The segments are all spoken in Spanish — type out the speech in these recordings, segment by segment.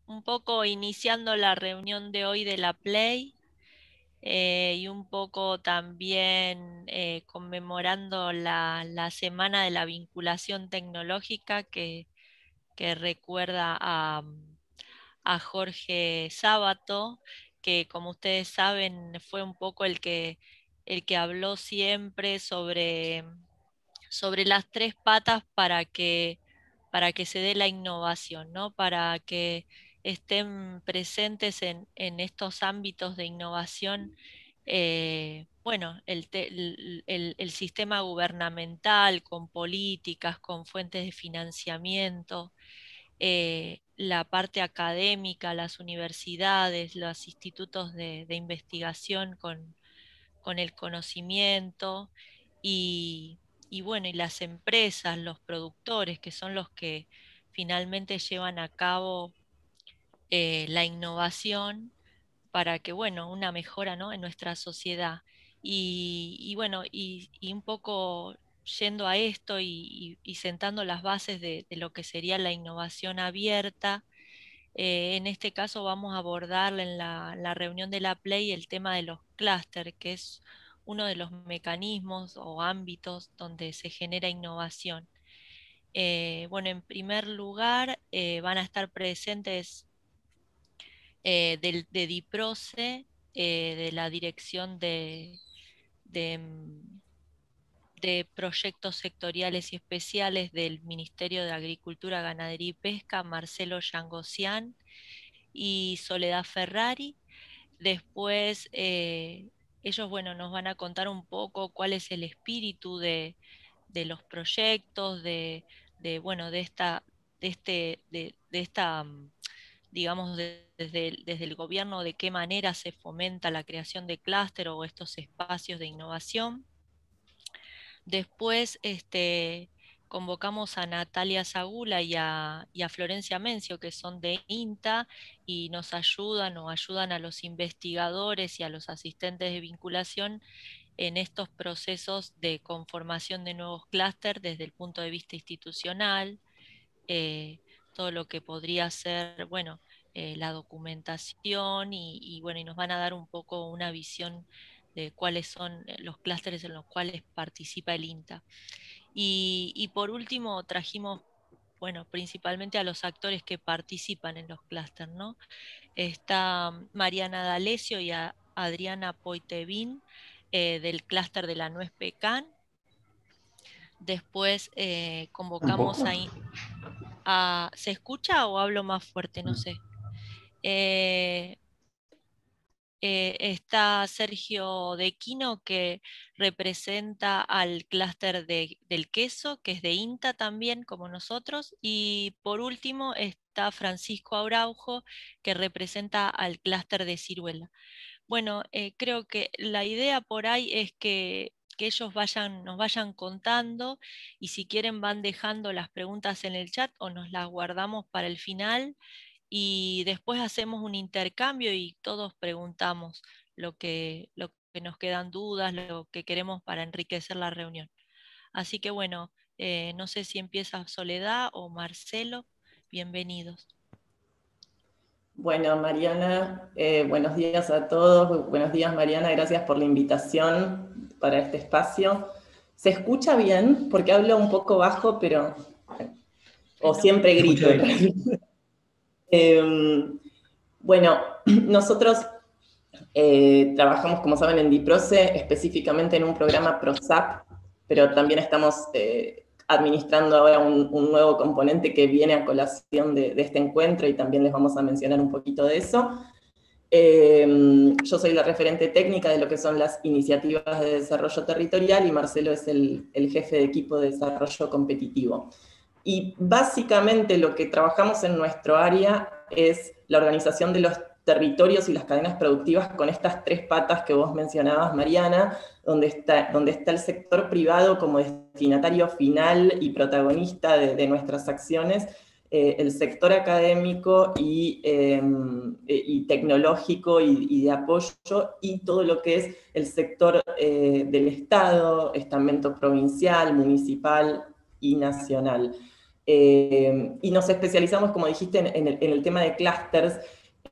un poco iniciando la reunión de hoy de la Play y un poco también conmemorando la Semana de la Vinculación Tecnológica que recuerda a Jorge Sábato, que como ustedes saben fue un poco el que habló siempre sobre las tres patas para que se dé la innovación, ¿no? Para que estén presentes en estos ámbitos de innovación, bueno, el sistema gubernamental, con políticas, con fuentes de financiamiento, la parte académica, las universidades, los institutos de investigación con el conocimiento y, y bueno, y las empresas, los productores, que son los que finalmente llevan a cabo la innovación para que, bueno, una mejora, ¿no?, en nuestra sociedad. Y bueno, y un poco yendo a esto y sentando las bases de lo que sería la innovación abierta, en este caso vamos a abordar en la reunión de la Play el tema de los clústeres, que es uno de los mecanismos o ámbitos donde se genera innovación. Bueno, en primer lugar, van a estar presentes de DIPROCE, de la Dirección de, mm, de Proyectos Sectoriales y Especiales del Ministerio de Agricultura, Ganadería y Pesca, Marcelo Yangosian y Soledad Ferrari. Después, ellos, bueno, nos van a contar un poco cuál es el espíritu de los proyectos, bueno, de esta, digamos, desde el gobierno, de qué manera se fomenta la creación de clúster o estos espacios de innovación. Después, convocamos a Natalia Sagula y a Florencia Mencio, que son de INTA, y nos ayudan a los investigadores y a los asistentes de vinculación en estos procesos de conformación de nuevos clústeres desde el punto de vista institucional, eh, todo lo que podría ser, bueno, la documentación bueno, y nos van a dar un poco una visión de cuáles son los clústeres en los cuales participa el INTA. Y por último trajimos, bueno, principalmente a los actores que participan en los clústeres, ¿no? Está Mariana D'Alessio y Adriana Poitevin, del clúster de la nuez pecan. Después convocamos ¿Tampoco? ¿Se escucha o hablo más fuerte? No sé. Eh, Está Sergio Dequino, que representa al clúster del queso, que es de INTA también, como nosotros. Y por último está Francisco Araujo, que representa al clúster de ciruela. Bueno, creo que la idea por ahí es que ellos nos vayan contando, y si quieren van dejando las preguntas en el chat o nos las guardamos para el final y después hacemos un intercambio y todos preguntamos lo que nos quedan dudas, lo que queremos para enriquecer la reunión. Así que bueno, no sé si empieza Soledad o Marcelo, bienvenidos. Bueno, Mariana, buenos días a todos. Buenos días, Mariana, gracias por la invitación para este espacio. ¿Se escucha bien? Porque hablo un poco bajo, pero... o No. siempre grito. Bueno, nosotros trabajamos, como saben, en DIPROCE, específicamente en un programa PROSAP, pero también estamos administrando ahora un nuevo componente que viene a colación de este encuentro y también les vamos a mencionar un poquito de eso. Yo soy la referente técnica de lo que son las iniciativas de desarrollo territorial y Marcelo es el jefe de equipo de desarrollo competitivo. Y básicamente lo que trabajamos en nuestro área es la organización de los territorios y las cadenas productivas con estas tres patas que vos mencionabas, Mariana, donde está el sector privado como destinatario final y protagonista de nuestras acciones, el sector académico y tecnológico y de apoyo, y todo lo que es el sector del Estado, estamento provincial, municipal y nacional. Y nos especializamos, como dijiste, en el tema de clústeres,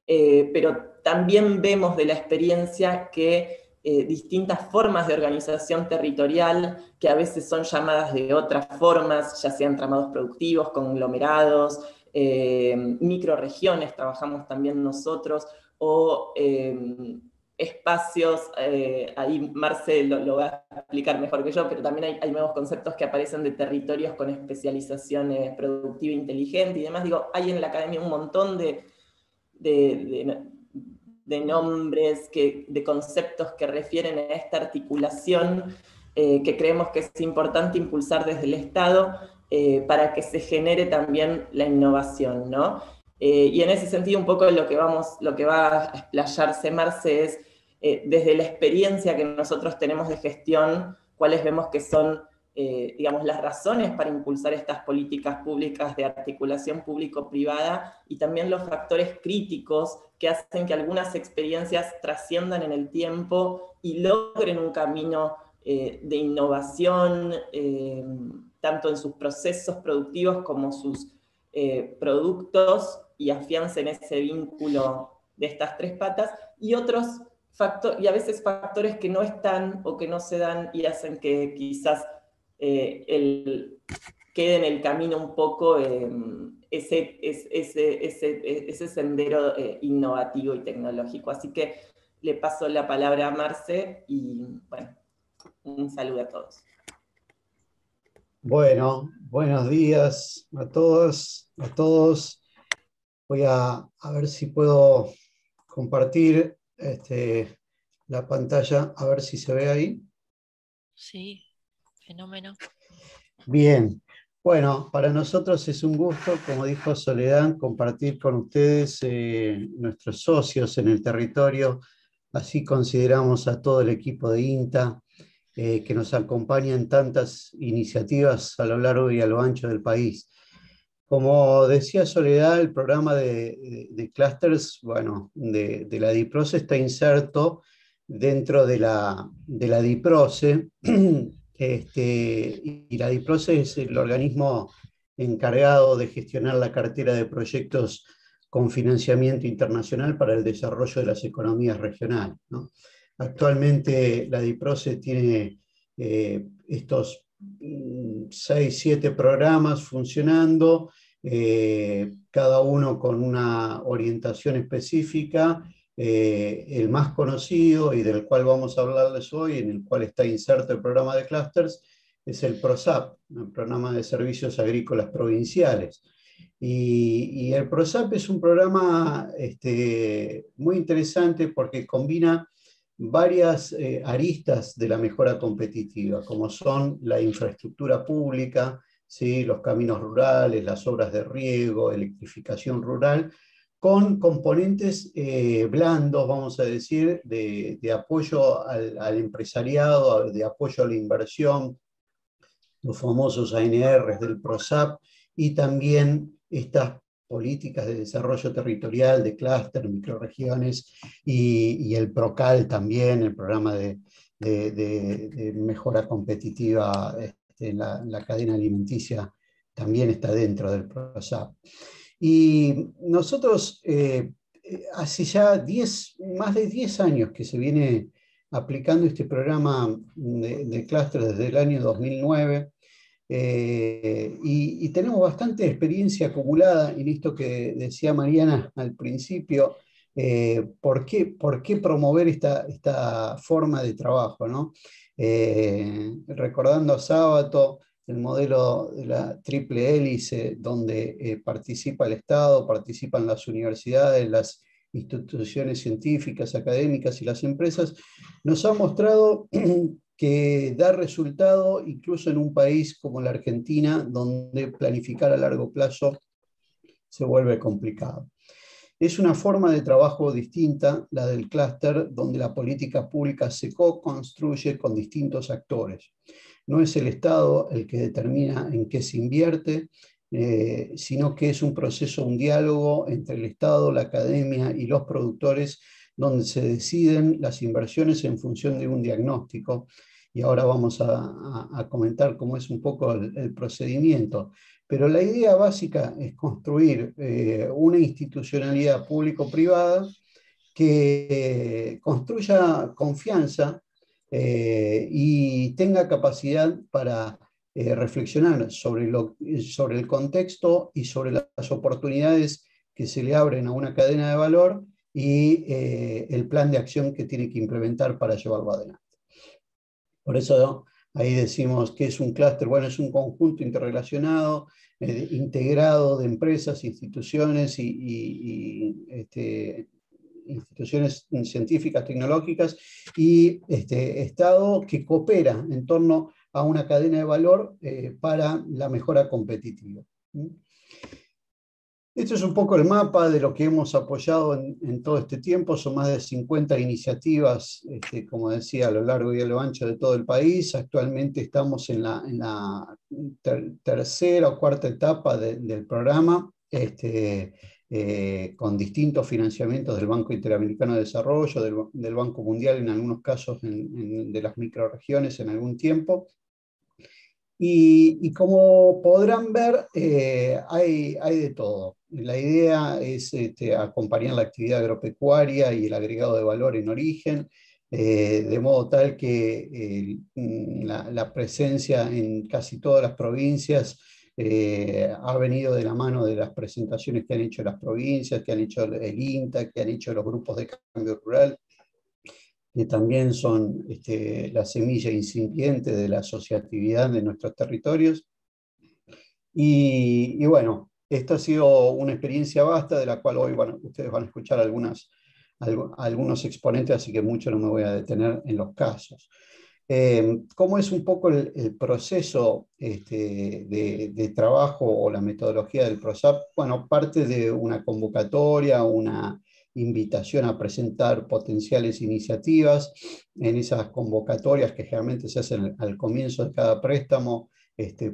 pero también vemos de la experiencia que distintas formas de organización territorial, que a veces son llamadas de otras formas, ya sean tramados productivos, conglomerados, microregiones, trabajamos también nosotros, o espacios, ahí Marce lo va a explicar mejor que yo, pero también hay nuevos conceptos que aparecen de territorios con especialización productiva inteligente y demás. Digo, hay en la academia un montón de nombres, de conceptos que refieren a esta articulación que creemos que es importante impulsar desde el Estado para que se genere también la innovación, ¿no? Y en ese sentido un poco lo que va a explayarse Marce es desde la experiencia que nosotros tenemos de gestión, cuáles vemos que son digamos, las razones para impulsar estas políticas públicas de articulación público-privada y también los factores críticos que hacen que algunas experiencias trasciendan en el tiempo y logren un camino de innovación, tanto en sus procesos productivos como sus productos, y afiancen ese vínculo de estas tres patas, y otros y a veces factores que no están o que no se dan y hacen que quizás quede en el camino un poco ese sendero innovativo y tecnológico. Así que le paso la palabra a Marce y bueno, un saludo a todos. Bueno, buenos días a todas, a todos. Voy a ver si puedo compartir la pantalla, a ver si se ve ahí. Sí, fenómeno. Bien, bueno, para nosotros es un gusto, como dijo Soledad, compartir con ustedes nuestros socios en el territorio. Así consideramos a todo el equipo de INTA, que nos acompaña en tantas iniciativas a lo largo y a lo ancho del país. Como decía Soledad, el programa de clusters, bueno, de la DIPROCE está inserto dentro de la DIPROCE, y la DIPROCE es el organismo encargado de gestionar la cartera de proyectos con financiamiento internacional para el desarrollo de las economías regionales, ¿no? Actualmente la DIPROCE tiene estos 6, 7 programas funcionando, cada uno con una orientación específica. El más conocido y del cual vamos a hablarles hoy, en el cual está inserto el programa de clústeres, es el PROSAP, el Programa de Servicios Agrícolas Provinciales. Y el PROSAP es un programa muy interesante porque combina varias aristas de la mejora competitiva, como son la infraestructura pública, ¿sí?, los caminos rurales, las obras de riego, electrificación rural, con componentes blandos, vamos a decir, de apoyo al empresariado, de apoyo a la inversión, los famosos ANRs del PROSAP, y también estas políticas de desarrollo territorial, de clúster, microregiones, y el PROCAL también, el programa de mejora competitiva en la cadena alimenticia, también está dentro del PROSAP. Y nosotros, hace ya más de 10 años que se viene aplicando este programa de clúster desde el año 2009, y tenemos bastante experiencia acumulada en esto que decía Mariana al principio. ¿Por qué promover esta forma de trabajo, ¿no? Recordando a Sábato, el modelo de la triple hélice, donde participa el Estado, participan las universidades, las instituciones científicas, académicas y las empresas, nos ha mostrado que da resultado incluso en un país como la Argentina, donde planificar a largo plazo se vuelve complicado. Es una forma de trabajo distinta, la del clúster, donde la política pública se co-construye con distintos actores. No es el Estado el que determina en qué se invierte, sino que es un proceso, un diálogo entre el Estado, la academia y los productores, donde se deciden las inversiones en función de un diagnóstico, y ahora vamos a comentar cómo es un poco el procedimiento. Pero la idea básica es construir una institucionalidad público-privada que construya confianza y tenga capacidad para reflexionar sobre el contexto y sobre las oportunidades que se le abren a una cadena de valor y el plan de acción que tiene que implementar para llevarlo adelante. Por eso ahí decimos que es un clúster, bueno, es un conjunto interrelacionado, integrado de empresas, instituciones instituciones científicas, tecnológicas y Estado que coopera en torno a una cadena de valor para la mejora competitiva. Esto es un poco el mapa de lo que hemos apoyado en todo este tiempo. Son más de 50 iniciativas, como decía, a lo largo y a lo ancho de todo el país. Actualmente estamos en la tercera o cuarta etapa del programa, con distintos financiamientos del Banco Interamericano de Desarrollo, del Banco Mundial, en algunos casos de las microrregiones en algún tiempo. Y como podrán ver, hay de todo. La idea es acompañar la actividad agropecuaria y el agregado de valor en origen, de modo tal que la presencia en casi todas las provincias ha venido de la mano de las presentaciones que han hecho las provincias, que han hecho el INTA, que han hecho los grupos de cambio rural, que también son la semilla incipiente de la asociatividad de nuestros territorios. Y bueno, esta ha sido una experiencia vasta de la cual hoy ustedes van a escuchar algunos exponentes, así que mucho no me voy a detener en los casos. ¿Cómo es un poco el proceso de trabajo o la metodología del PROSAP? Bueno, parte de una convocatoria, una invitación a presentar potenciales iniciativas. En esas convocatorias, que generalmente se hacen al comienzo de cada préstamo,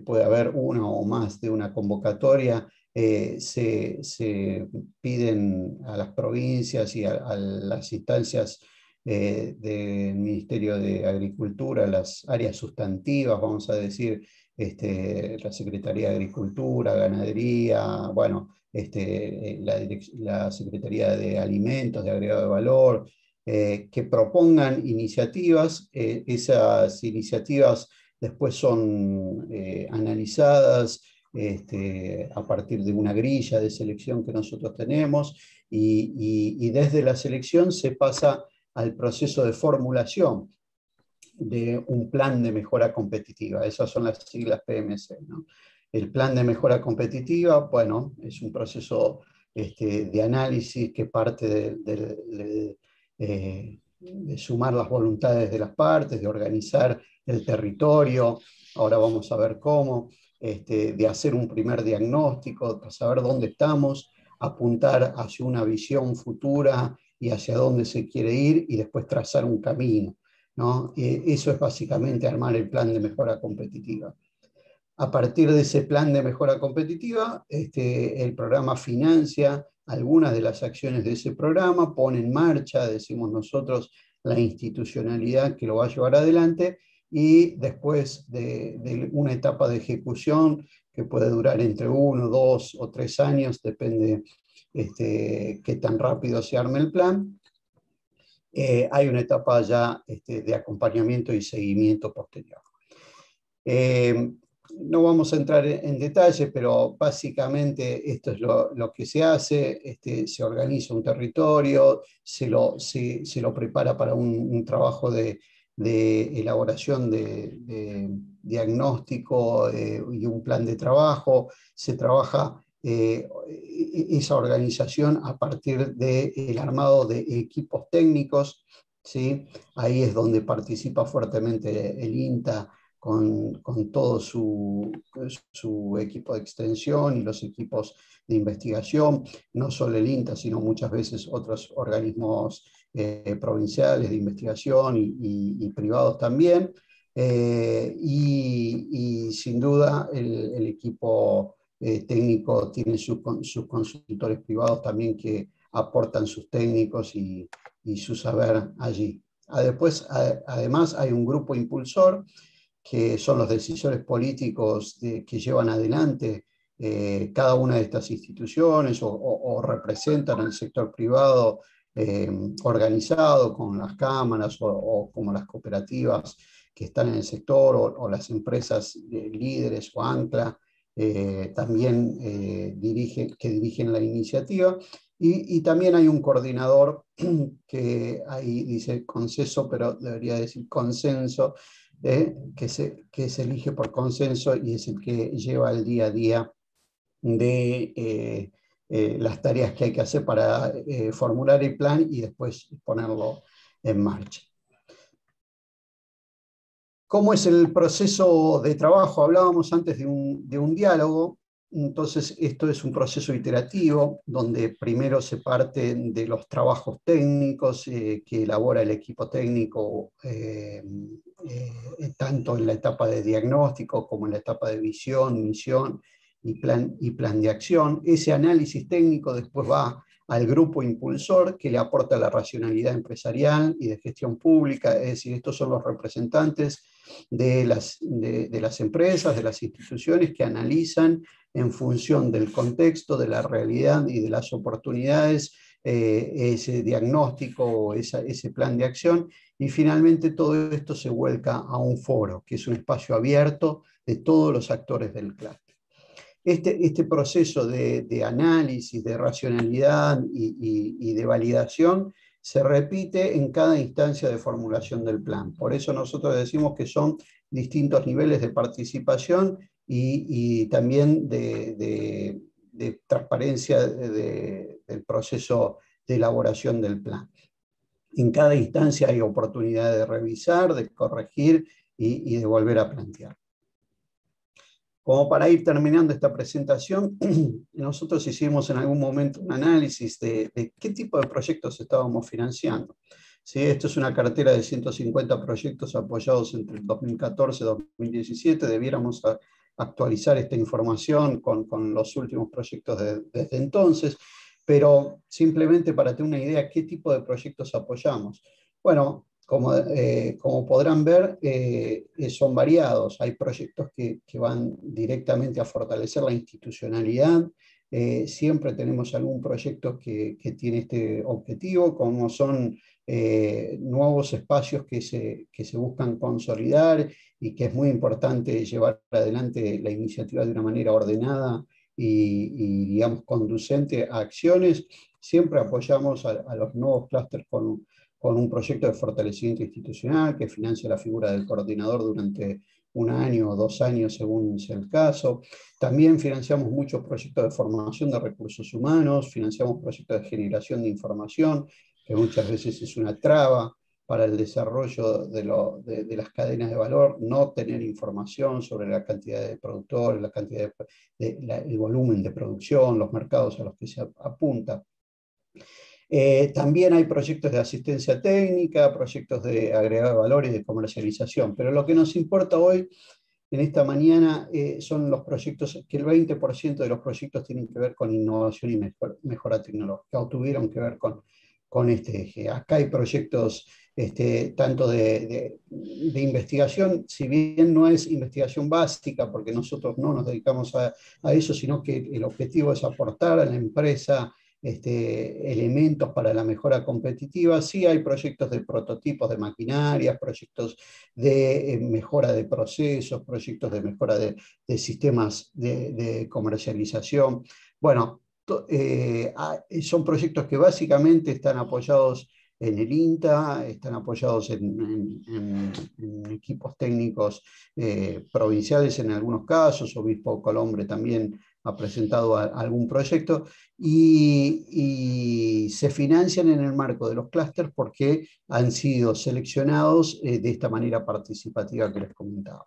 puede haber una o más de una convocatoria. Se piden a las provincias y a las instancias del Ministerio de Agricultura, las áreas sustantivas, vamos a decir, la Secretaría de Agricultura, Ganadería, bueno, la Secretaría de Alimentos, de Agregado de Valor, que propongan iniciativas. Esas iniciativas después son analizadas a partir de una grilla de selección que nosotros tenemos, y desde la selección se pasa al proceso de formulación de un plan de mejora competitiva. Esas son las siglas PMC, ¿no? El plan de mejora competitiva, bueno, es un proceso de análisis que parte de sumar las voluntades de las partes, de organizar el territorio, ahora vamos a ver cómo, de hacer un primer diagnóstico, para saber dónde estamos, apuntar hacia una visión futura y hacia dónde se quiere ir, y después trazar un camino, ¿no? Eso es básicamente armar el plan de mejora competitiva. A partir de ese plan de mejora competitiva, el programa financia algunas de las acciones de ese programa, pone en marcha, decimos nosotros, la institucionalidad que lo va a llevar adelante, y después de una etapa de ejecución que puede durar entre 1, 2 o 3 años, depende qué tan rápido se arme el plan, hay una etapa ya de acompañamiento y seguimiento posterior. No vamos a entrar en detalle, pero básicamente esto es lo que se hace. Se organiza un territorio, se lo prepara para un trabajo de elaboración de diagnóstico y un plan de trabajo. Se trabaja esa organización a partir del armado de equipos técnicos, ¿sí? Ahí es donde participa fuertemente el INTA, con todo su equipo de extensión y los equipos de investigación, no solo el INTA, sino muchas veces otros organismos provinciales de investigación y privados también, y sin duda el equipo técnico tiene sus consultores privados también, que aportan sus técnicos y su saber allí. Además, hay un grupo impulsor, que son los decisores políticos que llevan adelante cada una de estas instituciones o representan al sector privado organizado con las cámaras o como las cooperativas que están en el sector o las empresas líderes o ANCLA también que dirigen la iniciativa. Y también hay un coordinador que ahí dice consenso, pero debería decir consenso, que se elige por consenso y es el que lleva el día a día de las tareas que hay que hacer para formular el plan y después ponerlo en marcha. ¿Cómo es el proceso de trabajo? Hablábamos antes de un diálogo. Entonces, esto es un proceso iterativo, donde primero se parte de los trabajos técnicos que elabora el equipo técnico, tanto en la etapa de diagnóstico como en la etapa de visión, misión y plan de acción. Ese análisis técnico después va al grupo impulsor, que le aporta la racionalidad empresarial y de gestión pública, es decir, estos son los representantes de las empresas, de las instituciones que analizan en función del contexto, de la realidad y de las oportunidades, ese diagnóstico o ese plan de acción, y finalmente todo esto se vuelca a un foro, que es un espacio abierto de todos los actores del clúster. Este proceso de análisis, de racionalidad y de validación se repite en cada instancia de formulación del plan. Por eso nosotros decimos que son distintos niveles de participación y también de transparencia del proceso de elaboración del plan. En cada instancia hay oportunidad de revisar, de corregir y de volver a plantear. Como para ir terminando esta presentación, nosotros hicimos en algún momento un análisis de qué tipo de proyectos estábamos financiando. ¿Sí? Esto es una cartera de 150 proyectos apoyados entre el 2014 y 2017. Debiéramos actualizar esta información con los últimos proyectos desde entonces, pero simplemente para tener una idea qué tipo de proyectos apoyamos. Bueno, como podrán ver, son variados. Hay proyectos que van directamente a fortalecer la institucionalidad. Siempre tenemos algún proyecto que tiene este objetivo, como son nuevos espacios que se buscan consolidar y que es muy importante llevar adelante la iniciativa de una manera ordenada y digamos, conducente a acciones. Siempre apoyamos a los nuevos clústeres con un proyecto de fortalecimiento institucional que financia la figura del coordinador durante 1 año o 2 años, según sea el caso. También financiamos muchos proyectos de formación de recursos humanos, financiamos proyectos de generación de información, que muchas veces es una traba para el desarrollo de las cadenas de valor, no tener información sobre la cantidad de productores, la cantidad el volumen de producción, los mercados a los que se apunta. También hay proyectos de asistencia técnica, proyectos de agregado de valor y de comercialización, pero lo que nos importa hoy, en esta mañana, son los proyectos, que el 20% de los proyectos tienen que ver con innovación y mejora tecnológica, o tuvieron que ver con este eje. Acá hay proyectos tanto de investigación, si bien no es investigación básica, porque nosotros no nos dedicamos a eso, sino que el objetivo es aportar a la empresa elementos para la mejora competitiva. Sí hay proyectos de prototipos de maquinarias, proyectos de mejora de procesos, proyectos de mejora de sistemas de comercialización. Bueno, son proyectos que básicamente están apoyados en el INTA, están apoyados en equipos técnicos provinciales en algunos casos. Obispo Colombre también ha presentado algún proyecto y se financian en el marco de los clústeres porque han sido seleccionados de esta manera participativa que les comentaba.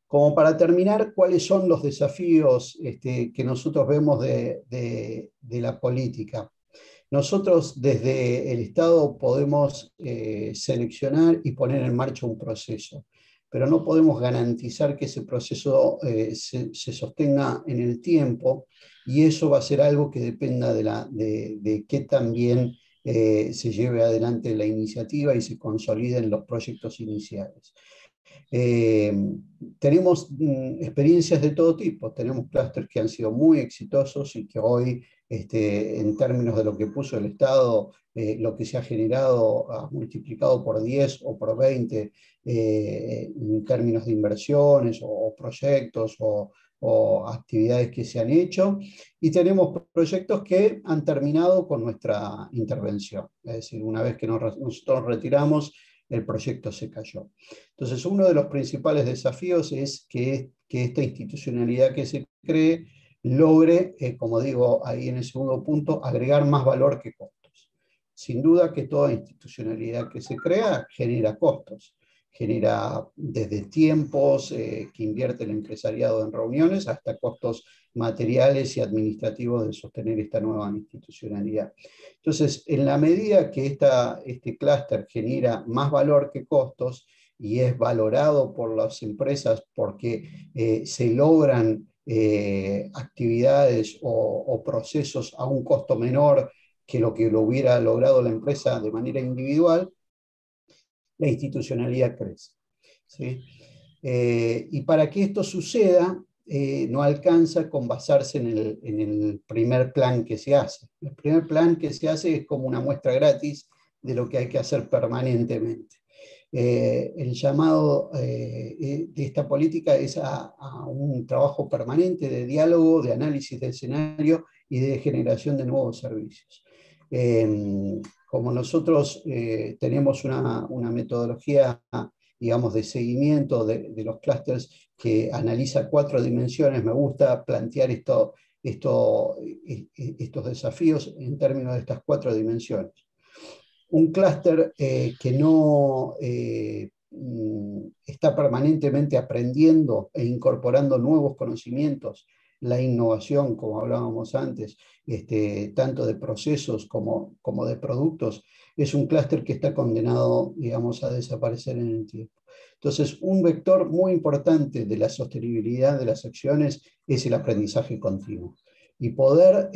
Como para terminar, ¿cuáles son los desafíos que nosotros vemos de la política? Nosotros desde el Estado podemos seleccionar y poner en marcha un proceso, pero no podemos garantizar que ese proceso se sostenga en el tiempo, y eso va a ser algo que dependa de qué tan bien se lleve adelante la iniciativa y se consoliden los proyectos iniciales. Tenemos experiencias de todo tipo, tenemos clústeres que han sido muy exitosos y que hoy, en términos de lo que puso el Estado, lo que se ha generado ha multiplicado por 10 o por 20 en términos de inversiones o proyectos o actividades que se han hecho, y tenemos proyectos que han terminado con nuestra intervención, es decir, una vez que nosotros retiramos, el proyecto se cayó. Entonces, uno de los principales desafíos es que esta institucionalidad que se cree logre, como digo ahí en el segundo punto, agregar más valor que costos. Sin duda que toda institucionalidad que se crea genera costos, genera desde tiempos que invierte el empresariado en reuniones hasta costos materiales y administrativos de sostener esta nueva institucionalidad. Entonces, en la medida que este clúster genera más valor que costos y es valorado por las empresas porque se logran actividades o procesos a un costo menor que lo hubiera logrado la empresa de manera individual, la institucionalidad crece, ¿sí? Y para que esto suceda, no alcanza con basarse en el primer plan que se hace. El primer plan que se hace es como una muestra gratis de lo que hay que hacer permanentemente. El llamado de esta política es a un trabajo permanente de diálogo, de análisis de escenario y de generación de nuevos servicios. Como nosotros tenemos una metodología, digamos, de seguimiento de los clústeres que analiza 4 dimensiones, me gusta plantear estos desafíos en términos de estas 4 dimensiones. Un clúster que no está permanentemente aprendiendo e incorporando nuevos conocimientos, la innovación, como hablábamos antes, tanto de procesos como de productos, es un clúster que está condenado, digamos, a desaparecer en el tiempo. Entonces, un vector muy importante de la sostenibilidad de las acciones es el aprendizaje continuo. Y poder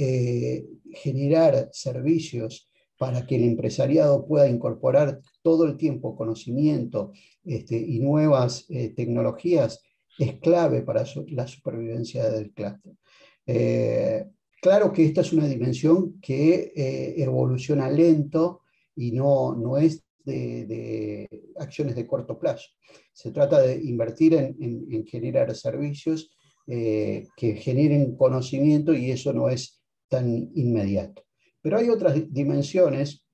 generar servicios para que el empresariado pueda incorporar todo el tiempo conocimiento y nuevas tecnologías es clave para la supervivencia del clúster. Claro que esta es una dimensión que evoluciona lento y no es de acciones de corto plazo. Se trata de invertir en generar servicios que generen conocimiento, y eso no es tan inmediato. Pero hay otras dimensiones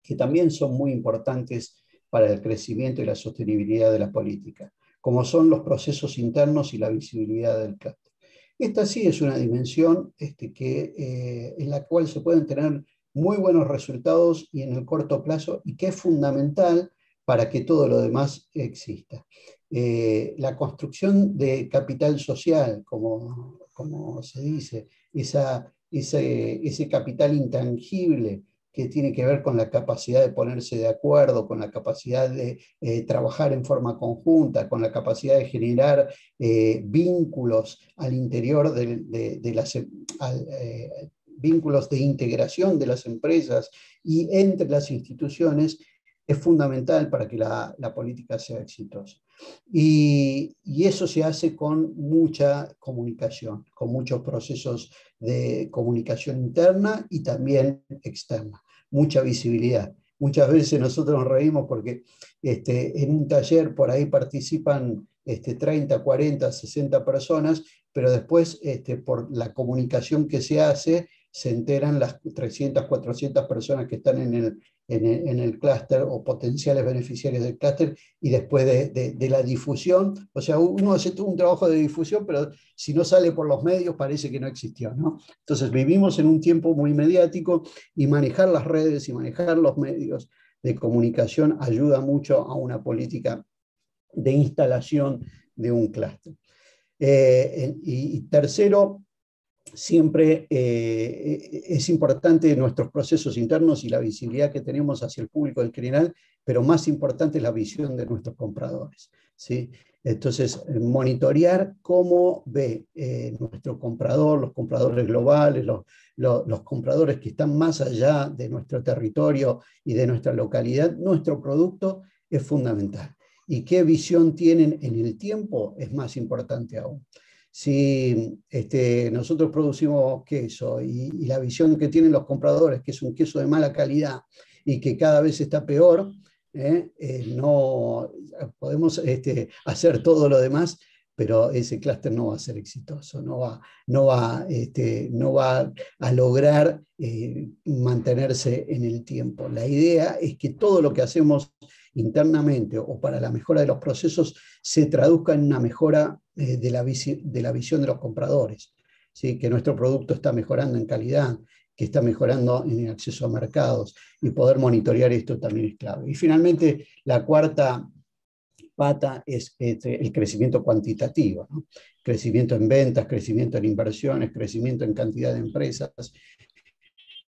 que también son muy importantes para el crecimiento y la sostenibilidad de la política, como son los procesos internos y la visibilidad del clúster. Esta sí es una dimensión en la cual se pueden tener muy buenos resultados y en el corto plazo, y que es fundamental para que todo lo demás exista. La construcción de capital social, como se dice, ese capital intangible que tiene que ver con la capacidad de ponerse de acuerdo, con la capacidad de trabajar en forma conjunta, con la capacidad de generar vínculos al interior vínculos de integración de las empresas y entre las instituciones, es fundamental para que la política sea exitosa. Y eso se hace con mucha comunicación, con muchos procesos de comunicación interna y también externa, mucha visibilidad. Muchas veces nosotros nos reímos porque en un taller por ahí participan 30, 40, 60 personas, pero después por la comunicación que se hace, se enteran las 300, 400 personas que están en el clúster o potenciales beneficiarios del clúster, y después de la difusión, o sea, uno hace todo un trabajo de difusión, pero si no sale por los medios parece que no existió, ¿no? Entonces vivimos en un tiempo muy mediático, y manejar las redes y manejar los medios de comunicación ayuda mucho a una política de instalación de un clúster. Y tercero, siempre es importante nuestros procesos internos y la visibilidad que tenemos hacia el público en general, pero más importante es la visión de nuestros compradores, ¿sí? Entonces, monitorear cómo ve nuestro comprador, los compradores globales, los compradores que están más allá de nuestro territorio y de nuestra localidad, nuestro producto es fundamental. Y qué visión tienen en el tiempo es más importante aún. Si nosotros producimos queso y la visión que tienen los compradores, que es un queso de mala calidad y que cada vez está peor, no podemos hacer todo lo demás, pero ese clúster no va a ser exitoso, no va a lograr mantenerse en el tiempo. La idea es que todo lo que hacemos internamente o para la mejora de los procesos se traduzca en una mejora de la visión de los compradores, ¿sí? Que nuestro producto está mejorando en calidad, que está mejorando en el acceso a mercados, y poder monitorear esto también es clave. Y finalmente, la cuarta pata es el crecimiento cuantitativo, ¿no? Crecimiento en ventas, crecimiento en inversiones, crecimiento en cantidad de empresas.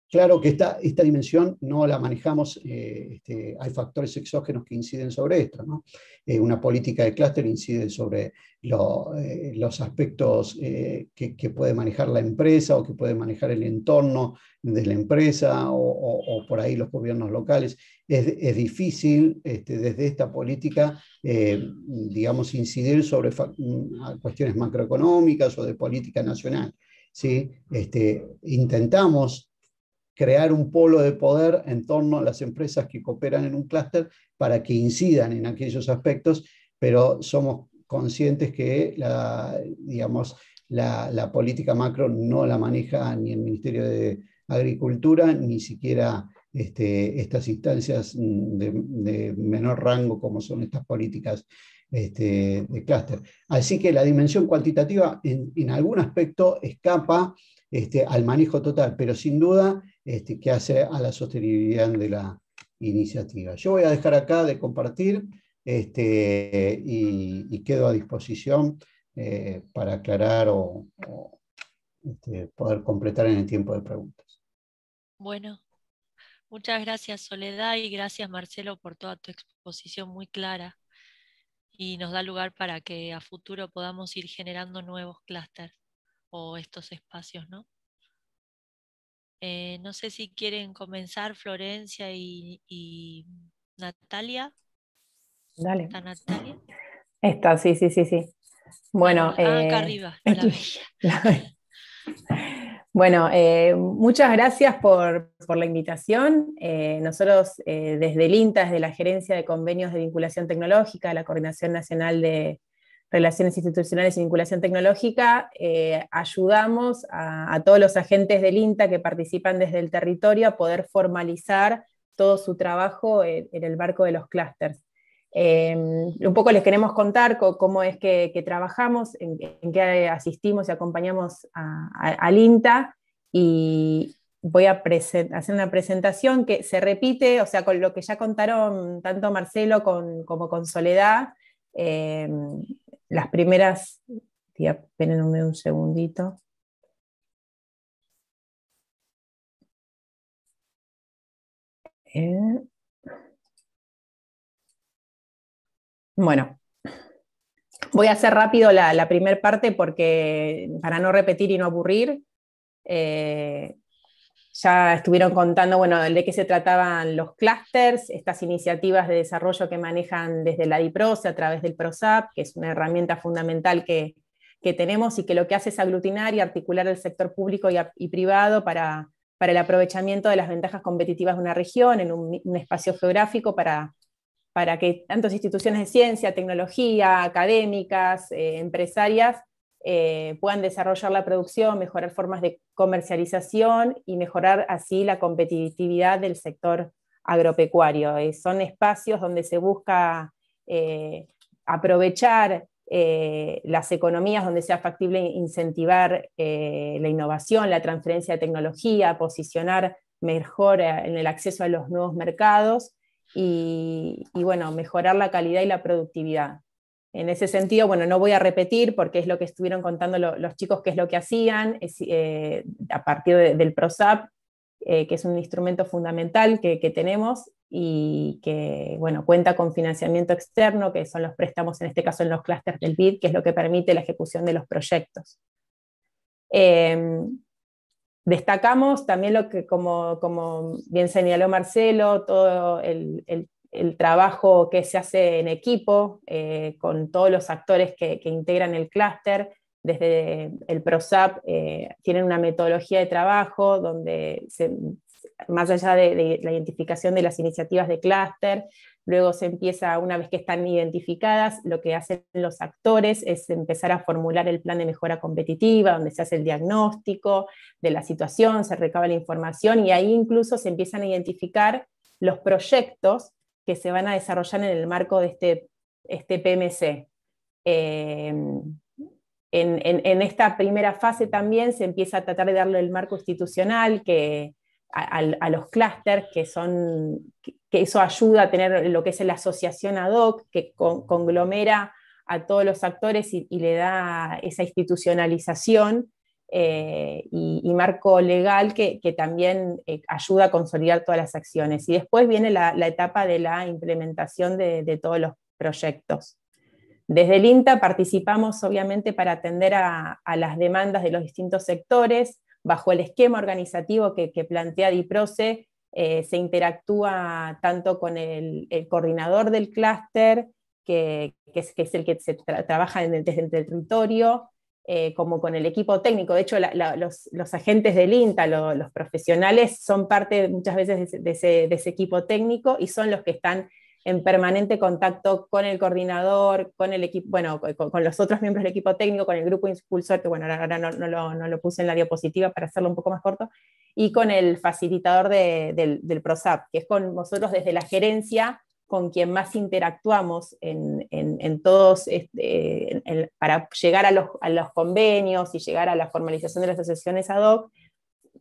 Claro que esta dimensión no la manejamos, hay factores exógenos que inciden sobre esto, ¿no? Una política de clúster incide sobre los aspectos que puede manejar la empresa o que puede manejar el entorno de la empresa o por ahí los gobiernos locales. Es difícil desde esta política, digamos, incidir sobre cuestiones macroeconómicas o de política nacional, ¿sí? Intentamos crear un polo de poder en torno a las empresas que cooperan en un clúster para que incidan en aquellos aspectos, pero somos conscientes que la política macro no la maneja ni el Ministerio de Agricultura, ni siquiera estas instancias de menor rango como son estas políticas de clúster. Así que la dimensión cuantitativa en algún aspecto escapa al manejo total, pero sin duda que hace a la sostenibilidad de la iniciativa. Yo voy a dejar acá de compartir y quedo a disposición para aclarar o poder completar en el tiempo de preguntas. Bueno, muchas gracias Soledad y gracias Marcelo por toda tu exposición muy clara, y nos da lugar para que a futuro podamos ir generando nuevos clústeres o estos espacios, ¿no? No sé si quieren comenzar Florencia y Natalia. Dale. ¿Está Natalia? Esta, sí. Bueno, acá arriba, no la veía. Bueno, muchas gracias por la invitación. Nosotros desde el INTA, desde la Gerencia de Convenios de Vinculación Tecnológica, la Coordinación Nacional de Relaciones Institucionales y Vinculación Tecnológica, ayudamos a todos los agentes del INTA que participan desde el territorio a poder formalizar todo su trabajo en el marco de los clústeres. Un poco les queremos contar cómo es que trabajamos, en qué asistimos y acompañamos al INTA, y voy a hacer una presentación que se repite, o sea, con lo que ya contaron tanto Marcelo como con Soledad. Las primeras, espérenme un segundito. Bueno, voy a hacer rápido la primera parte para no repetir y no aburrir. Ya estuvieron contando, bueno, de qué se trataban los clústeres, estas iniciativas de desarrollo que manejan desde la DIPROCE a través del PROSAP, que es una herramienta fundamental que tenemos y que lo que hace es aglutinar y articular el sector público y privado para el aprovechamiento de las ventajas competitivas de una región en un espacio geográfico para que tantas instituciones de ciencia, tecnología, académicas, empresarias, puedan desarrollar la producción, mejorar formas de comercialización y mejorar así la competitividad del sector agropecuario. Son espacios donde se busca aprovechar las economías, donde sea factible incentivar la innovación, la transferencia de tecnología, posicionar mejor en el acceso a los nuevos mercados y bueno, mejorar la calidad y la productividad. En ese sentido, bueno, no voy a repetir porque es lo que estuvieron contando los chicos, qué es lo que hacían, a partir del PROSAP, que es un instrumento fundamental que tenemos, y que bueno, cuenta con financiamiento externo, que son los préstamos, en este caso en los clústeres del BID, que es lo que permite la ejecución de los proyectos. Destacamos también lo que, como bien señaló Marcelo, todo el trabajo que se hace en equipo, con todos los actores que integran el clúster. Desde el PROSAP tienen una metodología de trabajo donde más allá de la identificación de las iniciativas de clúster, luego se empieza, una vez que están identificadas, lo que hacen los actores es empezar a formular el plan de mejora competitiva, donde se hace el diagnóstico de la situación, se recaba la información, y ahí incluso se empiezan a identificar los proyectos que se van a desarrollar en el marco de este PMC. En esta primera fase también se empieza a tratar de darle el marco institucional a los clústeres, que eso ayuda a tener lo que es la asociación ad hoc, que conglomera a todos los actores y le da esa institucionalización y marco legal que también ayuda a consolidar todas las acciones. Y después viene la etapa de la implementación de todos los proyectos. Desde el INTA participamos obviamente para atender a las demandas de los distintos sectores, bajo el esquema organizativo que plantea DIPROCE. Se interactúa tanto con el coordinador del clúster, que es el que trabaja desde el territorio, como con el equipo técnico. De hecho, los agentes del INTA, los profesionales, son parte muchas veces de ese equipo técnico, y son los que están en permanente contacto con el coordinador, con el equipo, bueno, con los otros miembros del equipo técnico, con el grupo impulsor, que bueno, ahora no lo puse en la diapositiva para hacerlo un poco más corto, y con el facilitador del PROSAP, que es con nosotros desde la gerencia con quien más interactuamos en todos, para llegar a los convenios y llegar a la formalización de las asociaciones ad hoc.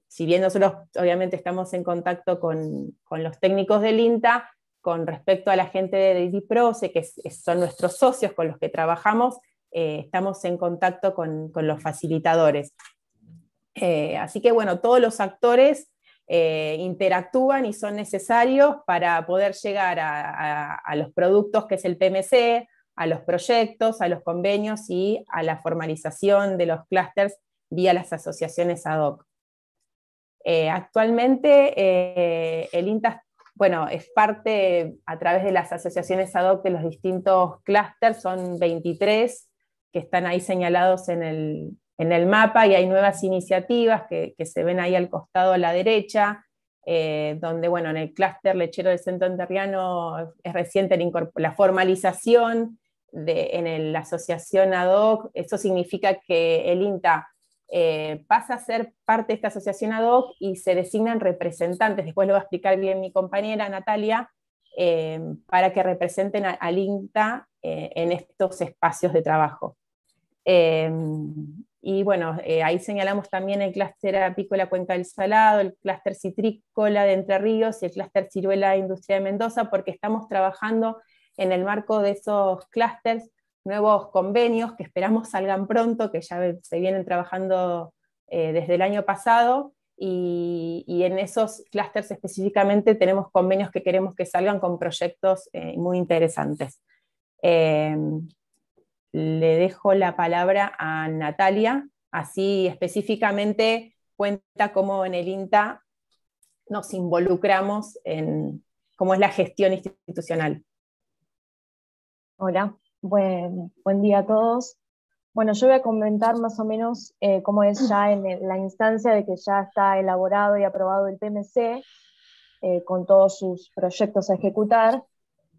Si bien nosotros obviamente estamos en contacto con los técnicos del INTA, con respecto a la gente de DIPROCE, que son nuestros socios con los que trabajamos, estamos en contacto con los facilitadores. Así que bueno, todos los actores interactúan y son necesarios para poder llegar a los productos que es el PMC, a los proyectos, a los convenios y a la formalización de los clústeres vía las asociaciones ad hoc. Actualmente el INTA, bueno, es parte a través de las asociaciones ad hoc de los distintos clústeres, son 23 que están ahí señalados en el mapa, y hay nuevas iniciativas que se ven ahí al costado a la derecha, donde, bueno, en el clúster lechero del Centro Entrerriano es reciente la formalización en la asociación ad hoc. Eso significa que el INTA pasa a ser parte de esta asociación ad hoc y se designan representantes, después lo va a explicar bien mi compañera Natalia, para que representen al INTA en estos espacios de trabajo. Y bueno, ahí señalamos también el clúster apícola Cuenca del Salado, el clúster citrícola de Entre Ríos y el clúster ciruela Industria de Mendoza, porque estamos trabajando en el marco de esos clústeres nuevos convenios que esperamos salgan pronto, que ya se vienen trabajando desde el año pasado, y en esos clústeres específicamente tenemos convenios que queremos que salgan con proyectos muy interesantes. Le dejo la palabra a Natalia, así específicamente cuenta cómo en el INTA nos involucramos en cómo es la gestión institucional. Hola, buen día a todos. Bueno, yo voy a comentar más o menos cómo es ya en la instancia de que ya está elaborado y aprobado el PMC, con todos sus proyectos a ejecutar.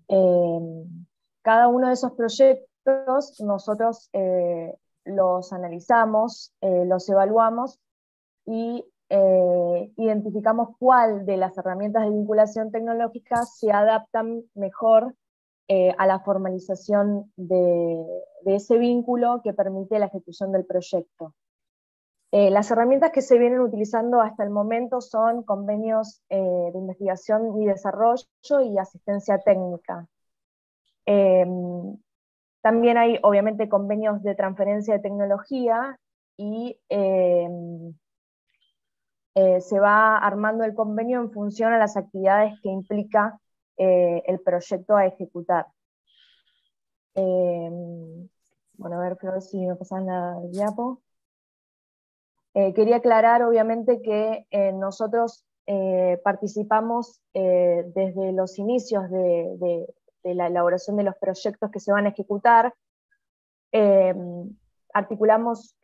Cada uno de esos proyectos nosotros los analizamos, los evaluamos y identificamos cuál de las herramientas de vinculación tecnológica se adaptan mejor a la formalización de ese vínculo que permite la ejecución del proyecto. Las herramientas que se vienen utilizando hasta el momento son convenios de investigación y desarrollo y asistencia técnica. También hay obviamente convenios de transferencia de tecnología, y se va armando el convenio en función a las actividades que implica el proyecto a ejecutar. Bueno, a ver, Flor, si me pasan la diapo. Quería aclarar, obviamente, que nosotros participamos desde los inicios de la elaboración de los proyectos que se van a ejecutar. Articulamos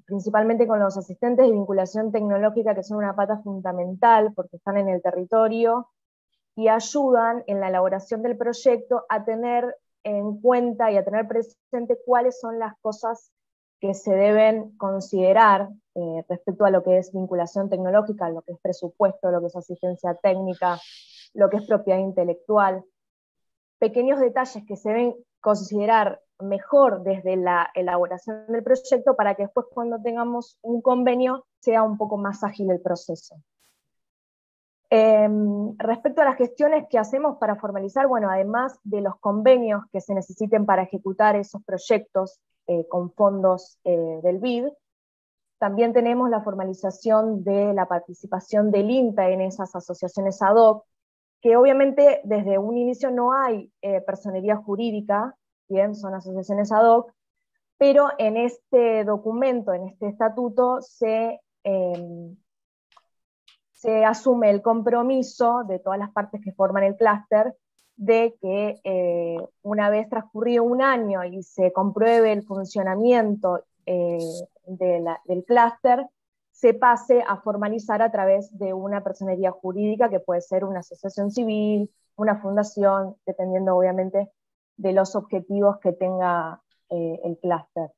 principalmente con los asistentes de vinculación tecnológica, que son una pata fundamental porque están en el territorio y ayudan en la elaboración del proyecto a tener en cuenta y a tener presente cuáles son las cosas que se deben considerar respecto a lo que es vinculación tecnológica, lo que es presupuesto, lo que es asistencia técnica, lo que es propiedad intelectual. Pequeños detalles que se deben considerar mejor desde la elaboración del proyecto para que después, cuando tengamos un convenio, sea un poco más ágil el proceso. Respecto a las gestiones que hacemos para formalizar, bueno, además de los convenios que se necesiten para ejecutar esos proyectos con fondos del BID, también tenemos la formalización de la participación del INTA en esas asociaciones ad hoc, que obviamente desde un inicio no hay personería jurídica, bien, son asociaciones ad hoc, pero en este documento, en este estatuto, se asume el compromiso de todas las partes que forman el clúster de que una vez transcurrido un año y se compruebe el funcionamiento del clúster, se pase a formalizar a través de una personería jurídica, que puede ser una asociación civil, una fundación, dependiendo obviamente de los objetivos que tenga el clúster.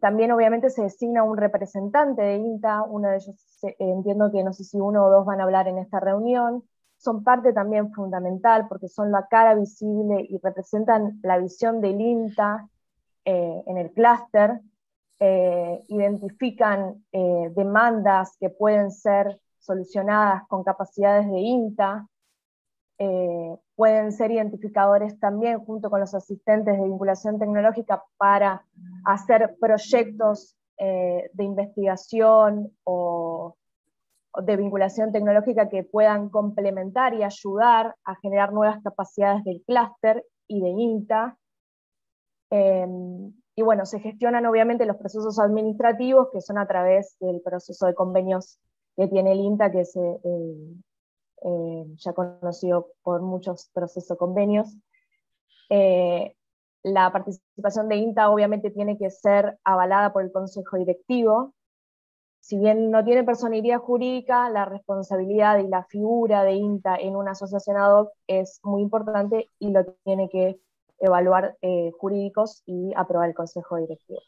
También obviamente se designa un representante de INTA, uno de ellos entiendo que no sé si uno o dos van a hablar en esta reunión, son parte también fundamental porque son la cara visible y representan la visión del INTA en el clúster, identifican demandas que pueden ser solucionadas con capacidades de INTA, pueden ser identificadores también junto con los asistentes de vinculación tecnológica para hacer proyectos de investigación o de vinculación tecnológica que puedan complementar y ayudar a generar nuevas capacidades del clúster y de INTA. Y bueno, se gestionan obviamente los procesos administrativos, que son a través del proceso de convenios que tiene el INTA, que se ya conocido por muchos procesos convenios. La participación de INTA obviamente tiene que ser avalada por el Consejo Directivo. Si bien no tiene personería jurídica, la responsabilidad y la figura de INTA en una asociación ad hoc es muy importante y lo tiene que evaluar jurídicos y aprobar el Consejo Directivo.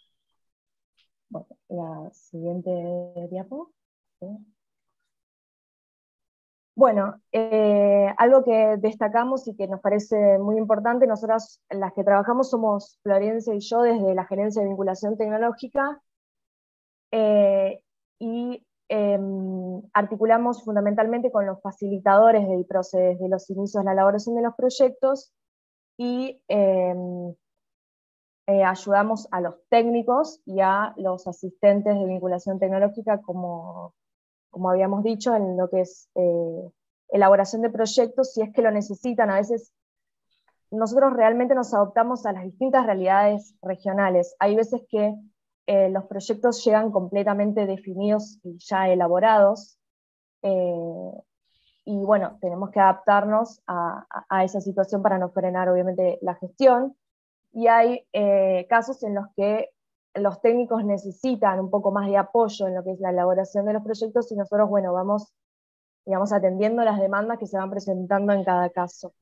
Bueno, la siguiente diapo. ¿Sí? Bueno, algo que destacamos y que nos parece muy importante, nosotras las que trabajamos somos Florencia y yo desde la Gerencia de Vinculación Tecnológica, y articulamos fundamentalmente con los facilitadores del proceso desde los inicios de la elaboración de los proyectos y ayudamos a los técnicos y a los asistentes de vinculación tecnológica, como habíamos dicho, en lo que es elaboración de proyectos, si es que lo necesitan. A veces nosotros realmente nos adaptamos a las distintas realidades regionales. Hay veces que los proyectos llegan completamente definidos y ya elaborados, y bueno, tenemos que adaptarnos a esa situación para no frenar obviamente la gestión, y hay casos en los que los técnicos necesitan un poco más de apoyo en lo que es la elaboración de los proyectos, y nosotros, bueno, vamos, digamos, atendiendo las demandas que se van presentando en cada caso.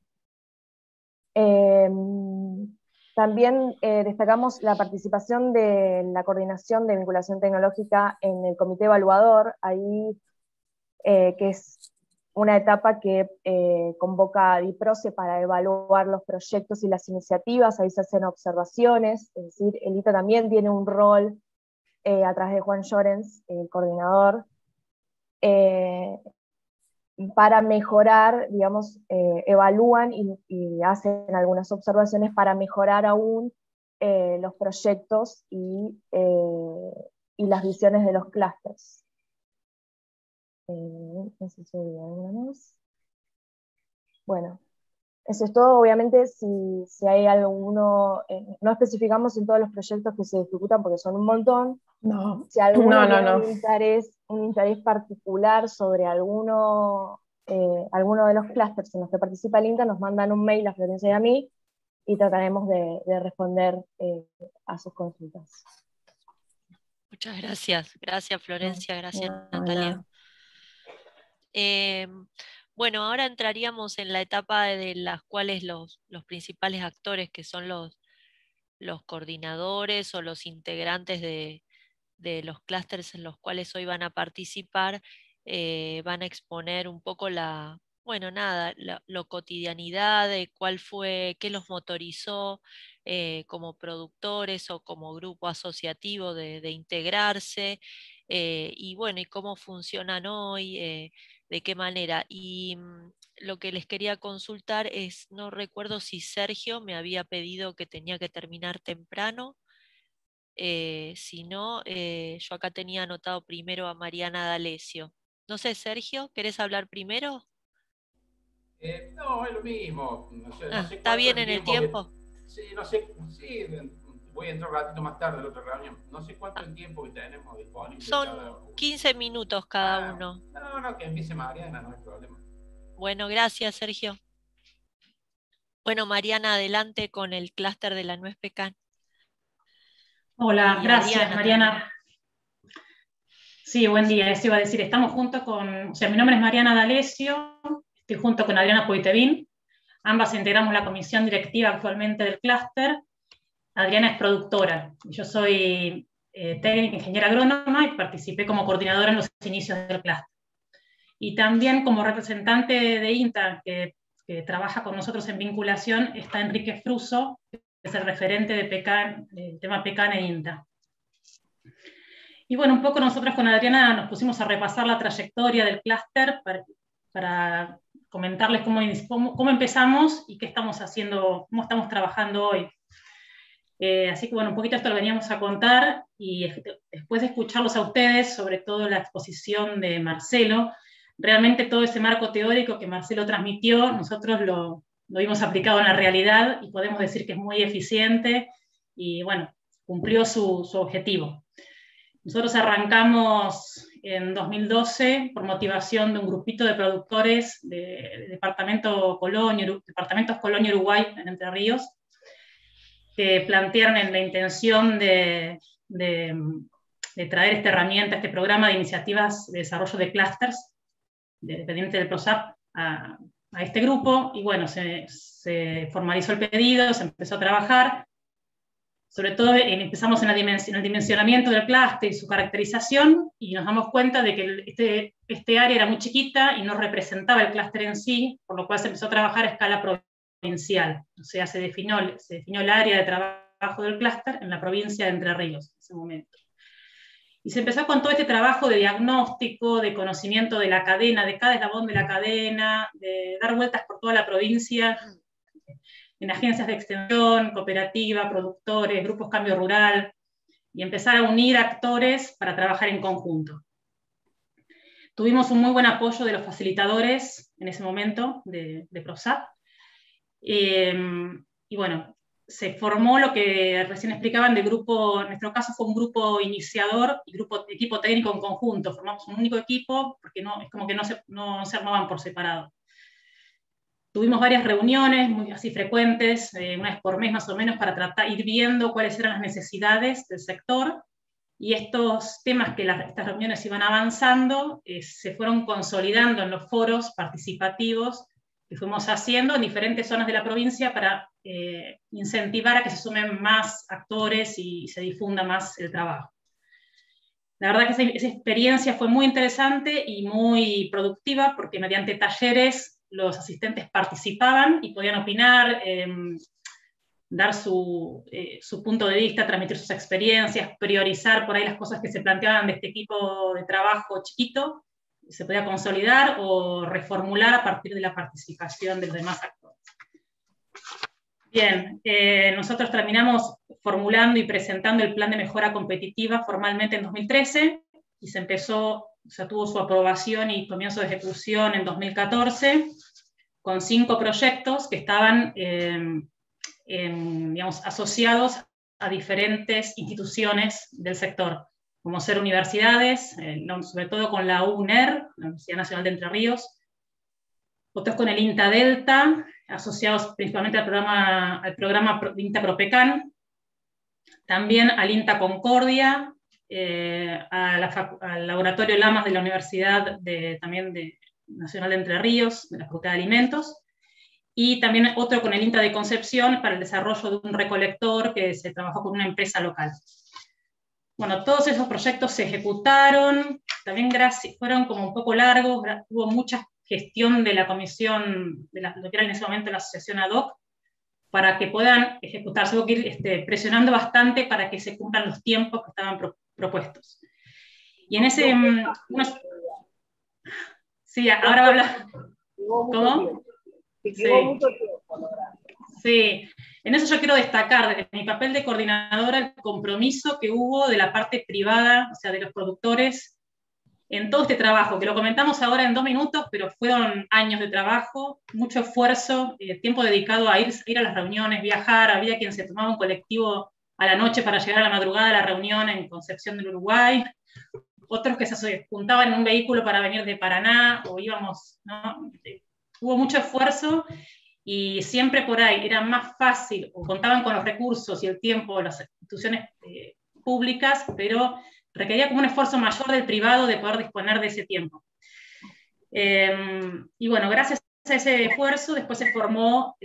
También destacamos la participación de la Coordinación de Vinculación Tecnológica en el Comité Evaluador, ahí que es una etapa que convoca a DIPROCE para evaluar los proyectos y las iniciativas. Ahí se hacen observaciones, es decir, el ITA también tiene un rol a través de Juan Llorens, el coordinador, para mejorar, digamos, evalúan y hacen algunas observaciones para mejorar aún los proyectos y las visiones de los clústeres. No sé si hay alguna más. Bueno, eso es todo. Obviamente, si hay alguno, no especificamos en todos los proyectos que se ejecutan porque son un montón. No, Si alguno tiene no. un interés particular sobre alguno de los clústeres en los que participa el INTA, nos mandan un mail a Florencia y a mí y trataremos de responder a sus consultas. Muchas gracias. Gracias, Florencia. Gracias, Natalia. Bueno, ahora entraríamos en la etapa de las cuales los principales actores, que son los coordinadores o los integrantes de los clústeres en los cuales hoy van a participar, van a exponer un poco la cotidianidad de qué los motorizó como productores o como grupo asociativo de integrarse, y bueno, y cómo funcionan hoy, de qué manera. Y lo que les quería consultar es, no recuerdo si Sergio me había pedido que tenía que terminar temprano. Si no, yo acá tenía anotado primero a Mariana D'Alessio. No sé, Sergio, ¿querés hablar primero? No, es lo mismo. No sé ¿está bien en el tiempo? Sí, no sé, sí, voy a entrar un ratito más tarde a la otra reunión. No sé cuánto el tiempo que tenemos disponible. Son 15 minutos cada uno. No, que empiece Mariana, no hay problema. Bueno, gracias, Sergio. Bueno, Mariana, adelante con el clúster de la nuez pecan. Hola, Y gracias, Adriana Mariana. también. Sí, buen día. Eso iba a decir, estamos junto con, mi nombre es Mariana D'Alessio, estoy junto con Adriana Poitevin. Ambas integramos la comisión directiva actualmente del clúster. Adriana es productora. Yo soy técnica, ingeniera agrónoma, y participé como coordinadora en los inicios del clúster. Y también como representante de INTA, que trabaja con nosotros en vinculación, está Enrique Fruso, que es el referente de PECAN, del tema PECAN e INTA. Y bueno, un poco nosotros con Adriana nos pusimos a repasar la trayectoria del clúster para comentarles cómo empezamos y qué estamos haciendo, cómo estamos trabajando hoy. Así que bueno, un poquito esto lo veníamos a contar, y después de escucharlos a ustedes, sobre todo la exposición de Marcelo, realmente todo ese marco teórico que Marcelo transmitió, nosotros lo vimos aplicado en la realidad y podemos decir que es muy eficiente y bueno, cumplió su objetivo. Nosotros arrancamos en 2012 por motivación de un grupito de productores de departamentos Colonia, Uruguay, en Entre Ríos, que plantearon la intención de traer esta herramienta, este programa de iniciativas de desarrollo de clústeres, dependiente del PROSAP, a este grupo, y bueno, se formalizó el pedido, se empezó a trabajar. Sobre todo empezamos en el dimensionamiento del clúster y su caracterización, y nos damos cuenta de que este área era muy chiquita y no representaba el clúster en sí, por lo cual se empezó a trabajar a escala provincial. O sea, se definió el área de trabajo del clúster en la provincia de Entre Ríos en ese momento. Y se empezó con todo este trabajo de diagnóstico, de conocimiento de la cadena, de cada eslabón de la cadena, de dar vueltas por toda la provincia, en agencias de extensión, cooperativa, productores, grupos Cambio Rural, y empezar a unir actores para trabajar en conjunto. Tuvimos un muy buen apoyo de los facilitadores en ese momento de PROSAP, y bueno, se formó lo que recién explicaban del grupo. En nuestro caso fue un grupo iniciador y equipo técnico en conjunto. Formamos un único equipo porque es como que no se armaban por separado. Tuvimos varias reuniones, muy así frecuentes, una vez por mes más o menos, para ir viendo cuáles eran las necesidades del sector, y estos temas que estas reuniones iban avanzando se fueron consolidando en los foros participativos que fuimos haciendo en diferentes zonas de la provincia para incentivar a que se sumen más actores y se difunda más el trabajo. La verdad que esa experiencia fue muy interesante y muy productiva, porque mediante talleres los asistentes participaban y podían opinar, dar su punto de vista, transmitir sus experiencias, priorizar por ahí las cosas que se planteaban de este equipo de trabajo chiquito, se podía consolidar o reformular a partir de la participación de los demás actores. Bien, nosotros terminamos formulando y presentando el plan de mejora competitiva formalmente en 2013, y tuvo su aprobación y comienzo de ejecución en 2014. con 5 proyectos que estaban digamos, asociados a diferentes instituciones del sector, como ser universidades, sobre todo con la UNER, la Universidad Nacional de Entre Ríos, otros con el INTA Delta, asociados principalmente al programa INTA Propecan, también al INTA Concordia, al Laboratorio Lamas de la Universidad Nacional de Entre Ríos, de la Facultad de Alimentos, y también otro con el INTA de Concepción para el desarrollo de un recolector que se trabajó con una empresa local. Bueno, todos esos proyectos se ejecutaron, también fueron como un poco largos, hubo mucha gestión de la comisión, lo que era en ese momento la asociación ad hoc, para que puedan ejecutarse. Hubo que ir presionando bastante para que se cumplan los tiempos que estaban propuestos. Y en ese... sí, ahora va a hablar... ¿Cómo? Sí, en eso yo quiero destacar desde mi papel de coordinadora el compromiso que hubo de la parte privada, o sea, de los productores, en todo este trabajo, que lo comentamos ahora en 2 minutos, pero fueron años de trabajo, mucho esfuerzo, tiempo dedicado a ir a las reuniones, viajar, había quien se tomaba un colectivo a la noche para llegar a la madrugada a la reunión en Concepción del Uruguay, otros que se juntaban en un vehículo para venir de Paraná, o íbamos, ¿no? Hubo mucho esfuerzo, y siempre por ahí era más fácil, o contaban con los recursos y el tiempo de las instituciones públicas, pero requería como un esfuerzo mayor del privado de poder disponer de ese tiempo. Y bueno, gracias a ese esfuerzo, después se formó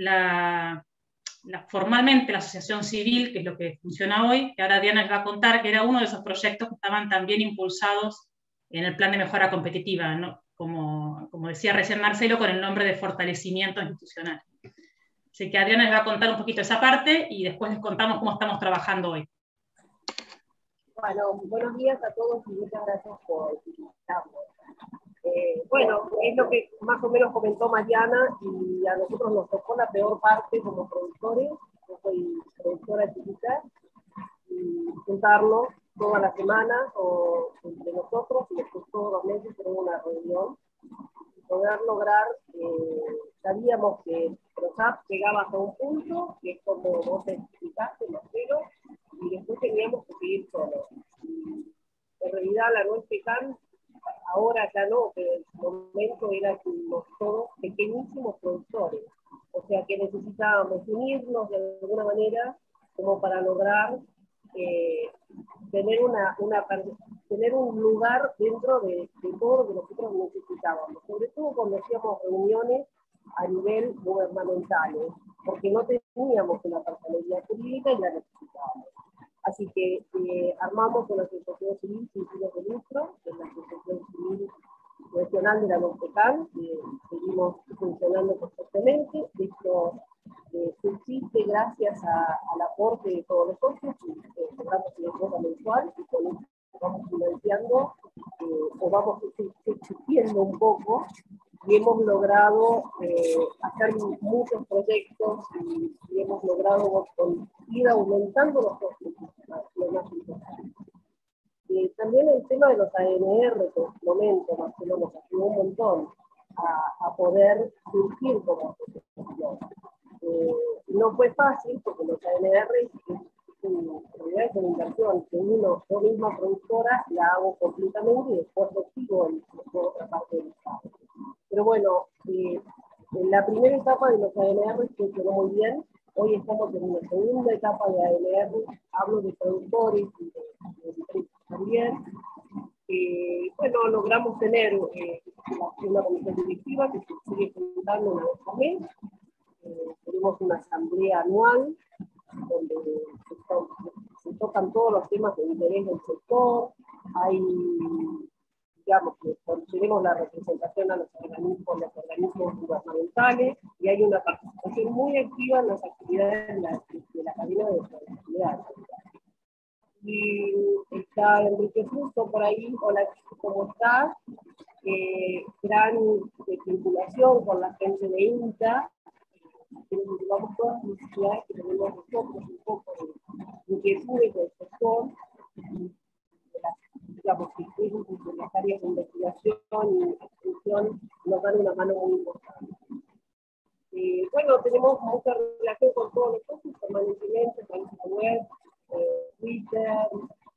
formalmente la asociación civil, que es lo que funciona hoy, que ahora Diana les va a contar, que era uno de esos proyectos que estaban también impulsados en el plan de mejora competitiva, ¿no? Como decía recién Marcelo, con el nombre de fortalecimiento institucional. Así que Adriana les va a contar un poquito esa parte y después les contamos cómo estamos trabajando hoy. Bueno, buenos días a todos y muchas gracias por invitarnos. Bueno, es lo que más o menos comentó Mariana, y a nosotros nos tocó la peor parte como productores. Yo soy productora chiquita, y juntarnos todas las semanas o entre nosotros, y después todos los meses tenemos una reunión y poder lograr, sabíamos que PROSAP llegaba hasta un punto, que es como vos explicaste, Marcelo, y después teníamos que seguir solos. Y en realidad la Nuez Pecan, ahora ya no, pero en su momento eran todos pequeñísimos productores, o sea que necesitábamos unirnos de alguna manera como para lograr tener un lugar dentro de todo lo que nosotros necesitábamos, sobre todo cuando hacíamos reuniones a nivel gubernamental, porque no teníamos una personalidad jurídica y la necesitábamos. Así que armamos una asociación civil sin fines de lucro, que es la Asociación Civil Nacional de la Nuez Pecan, que seguimos funcionando perfectamente. De hecho, subsiste gracias al aporte de todos los socios, cobramos una cuota mensual, y con eso vamos financiando, o vamos existiendo un poco, y hemos logrado hacer muchos proyectos, y hemos logrado ir aumentando los costos, lo más importante. También el tema de los ANR, que en su momento Marcelo nos ayudó un montón a poder surgir como asociación. No fue fácil, porque los ANR en realidad es una inversión que yo misma productora la hago completamente y después recibo en otra parte del Estado. Pero bueno, en la primera etapa de los ANR funcionó muy bien. Hoy estamos en una segunda etapa de ANR, hablo de productores y de empresas también. Bueno, logramos tener una comisión directiva que se sigue juntando una vez al mes. Tenemos una asamblea anual donde se tocan todos los temas de interés del sector. Hay, digamos, que tenemos la representación a los organismos gubernamentales, y hay una participación muy activa en las actividades de la cadena de productividad. Y está Enrique Justo por ahí. Hola, ¿cómo estás? Gran vinculación con la gente de INTA, que nos llevamos todas las necesidades que tenemos nosotros, un poco de inquietudes del sector, digamos, que en las áreas de investigación y extensión nos dan una mano muy importante. bueno, tenemos mucha relación con todos los socios permanentemente, página web, Twitter,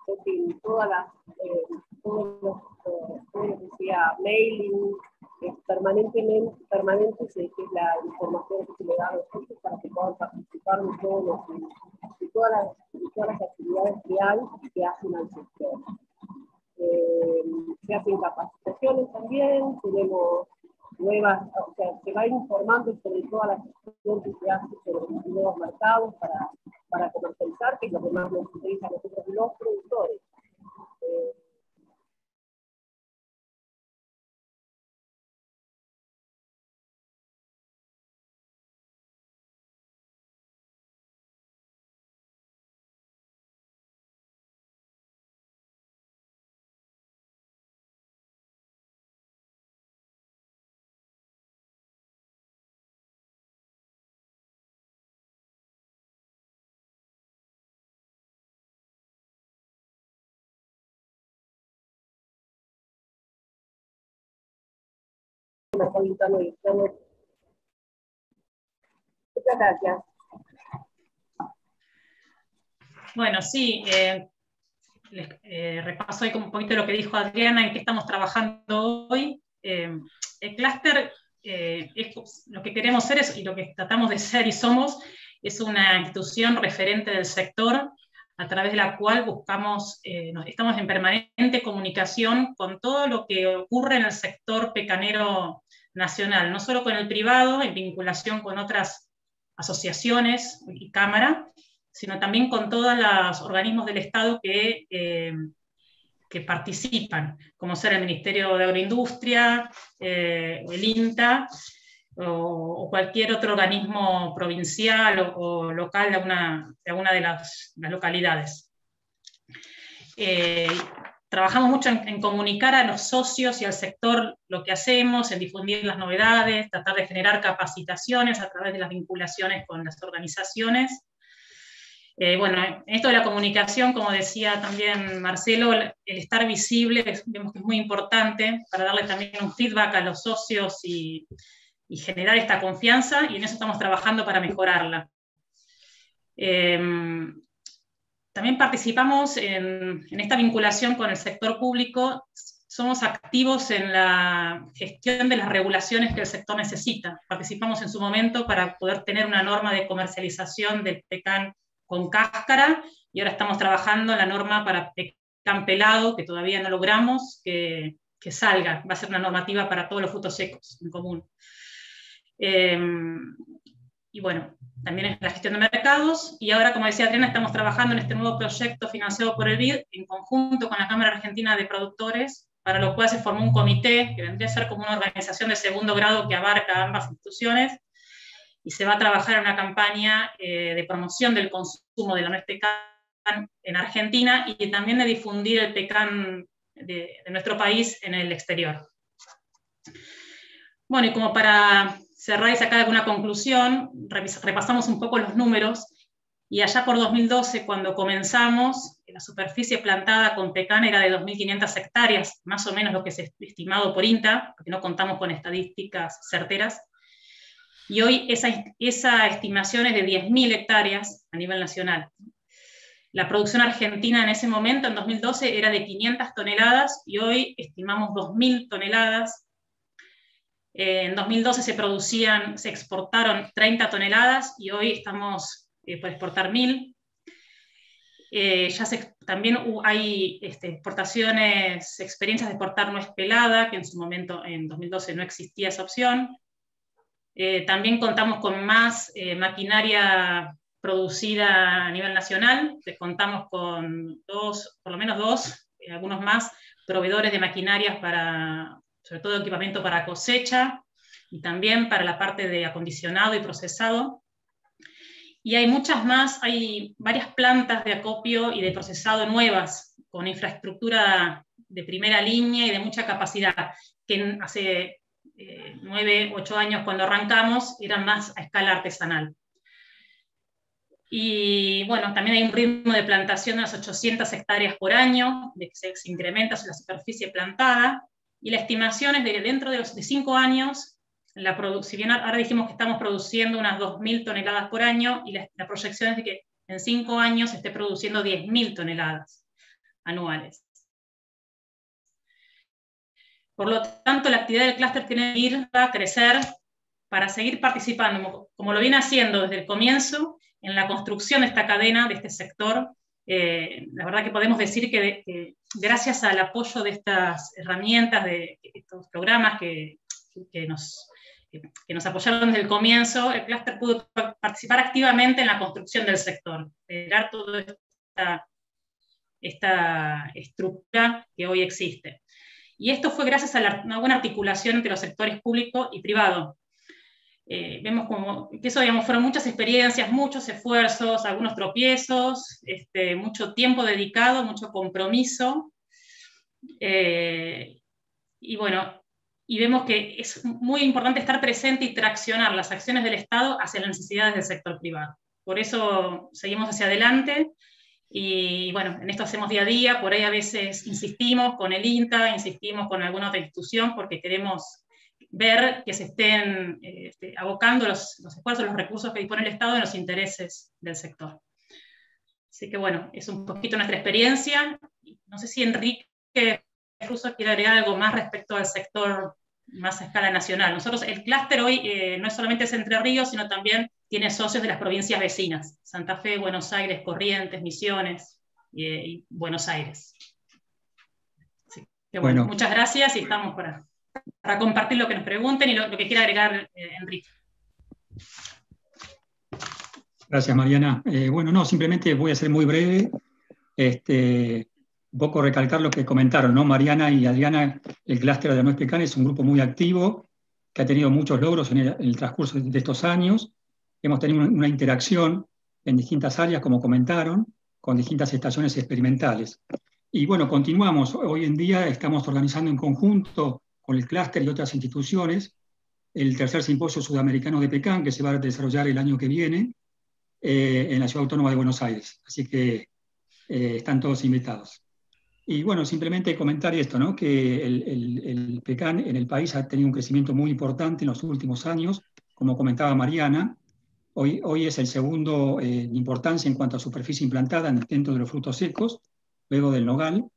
en fin, todo lo que sea mailing, permanente que es la información que se le da a los socios para que puedan participar de todas las actividades que hay y que hacen al sector. Se hacen capacitaciones también, tenemos nuevas, o sea, se va informando sobre todas las acciones que se hacen sobre los nuevos mercados para comercializar, que es lo que más nos interesa a nosotros los productores. Muchas gracias. Bueno, sí, repaso ahí como un poquito lo que dijo Adriana, en qué estamos trabajando hoy. El clúster, lo que queremos ser y lo que tratamos de ser y somos, es una institución referente del sector, a través de la cual buscamos, estamos en permanente comunicación con todo lo que ocurre en el sector pecanero nacional, no solo con el privado, en vinculación con otras asociaciones y cámara, sino también con todos los organismos del Estado que participan, como ser el Ministerio de Agroindustria, el INTA, o cualquier otro organismo provincial o local de alguna de las localidades. Trabajamos mucho en comunicar a los socios y al sector lo que hacemos, en difundir las novedades, tratar de generar capacitaciones a través de las vinculaciones con las organizaciones. Bueno, en esto de la comunicación, como decía también Marcelo, el estar visible, vemos que es muy importante para darle también un feedback a los socios y generar esta confianza, y en eso estamos trabajando para mejorarla. También participamos en esta vinculación con el sector público, somos activos en la gestión de las regulaciones que el sector necesita. Participamos en su momento para poder tener una norma de comercialización del pecan con cáscara, y ahora estamos trabajando en la norma para pecan pelado, que todavía no logramos que salga. Va a ser una normativa para todos los frutos secos en común. Y bueno, también es la gestión de mercados, y ahora, como decía Adriana, estamos trabajando en este nuevo proyecto financiado por el BID, en conjunto con la Cámara Argentina de Productores, para lo cual se formó un comité, que vendría a ser como una organización de segundo grado que abarca ambas instituciones, y se va a trabajar en una campaña de promoción del consumo de la nuez pecan en Argentina, y también de difundir el pecan de nuestro país en el exterior. Bueno, y como para cerrar y sacar alguna conclusión, repasamos un poco los números, y allá por 2012, cuando comenzamos, la superficie plantada con pecan era de 2.500 hectáreas, más o menos lo que es estimado por INTA, porque no contamos con estadísticas certeras, y hoy esa estimación es de 10.000 hectáreas a nivel nacional. La producción argentina en ese momento, en 2012, era de 500 toneladas, y hoy estimamos 2.000 toneladas. En 2012 se exportaron 30 toneladas, y hoy estamos por exportar 1.000. También hay exportaciones, experiencias de exportar nuez pelada, que en su momento, en 2012, no existía esa opción. También contamos con más maquinaria producida a nivel nacional. Contamos con por lo menos dos, algunos más, proveedores de maquinarias sobre todo equipamiento para cosecha, y también para la parte de acondicionado y procesado. Y hay muchas más, hay varias plantas de acopio y de procesado nuevas, con infraestructura de primera línea y de mucha capacidad, que hace 9, 8 años, cuando arrancamos, eran más a escala artesanal. Y bueno, también hay un ritmo de plantación de unas 800 hectáreas por año, de que se incrementa la superficie plantada, y la estimación es de que dentro de 5 años si bien ahora dijimos que estamos produciendo unas 2.000 toneladas por año, y la proyección es de que en 5 años se esté produciendo 10.000 toneladas anuales. Por lo tanto, la actividad del clúster tiene que ir a crecer para seguir participando, como lo viene haciendo desde el comienzo, en la construcción de esta cadena, de este sector. La verdad que podemos decir que gracias al apoyo de estas herramientas, de estos programas que nos apoyaron desde el comienzo, el clúster pudo participar activamente en la construcción del sector, generar toda esta estructura que hoy existe. Y esto fue gracias a una buena articulación entre los sectores público y privado. Vemos que eso, digamos, fueron muchas experiencias, muchos esfuerzos, algunos tropiezos, mucho tiempo dedicado, mucho compromiso. Y bueno, y vemos que es muy importante estar presente y traccionar las acciones del Estado hacia las necesidades del sector privado. Por eso seguimos hacia adelante. Y bueno, en esto hacemos día a día, por ahí a veces insistimos con el INTA, insistimos con alguna otra institución, porque queremos ver que se estén abocando los esfuerzos, los recursos que dispone el Estado en los intereses del sector. Así que bueno, es un poquito nuestra experiencia. No sé si Enrique Russo quiere agregar algo más respecto al sector más a escala nacional. Nosotros, el clúster hoy no es solamente Entre Ríos, sino también tiene socios de las provincias vecinas: Santa Fe, Buenos Aires, Corrientes, Misiones y Buenos Aires. Así que bueno, muchas gracias, y estamos para compartir lo que nos pregunten y lo que quiera agregar Enrique. Gracias, Mariana. Bueno, no, simplemente voy a ser muy breve. Un poco recalcar lo que comentaron, ¿no? Mariana y Adriana. El clúster de Nuez Pecan es un grupo muy activo, que ha tenido muchos logros en el transcurso de estos años. Hemos tenido una interacción en distintas áreas, como comentaron, con distintas estaciones experimentales. Y bueno, continuamos. Hoy en día estamos organizando en conjunto con el clúster y otras instituciones el tercer simposio sudamericano de Pecan, que se va a desarrollar el año que viene en la Ciudad Autónoma de Buenos Aires. Así que están todos invitados. Y bueno, simplemente comentar esto, ¿no? Que el Pecan en el país ha tenido un crecimiento muy importante en los últimos años, como comentaba Mariana. Hoy es el segundo en importancia en cuanto a superficie implantada dentro de los frutos secos, luego del nogal.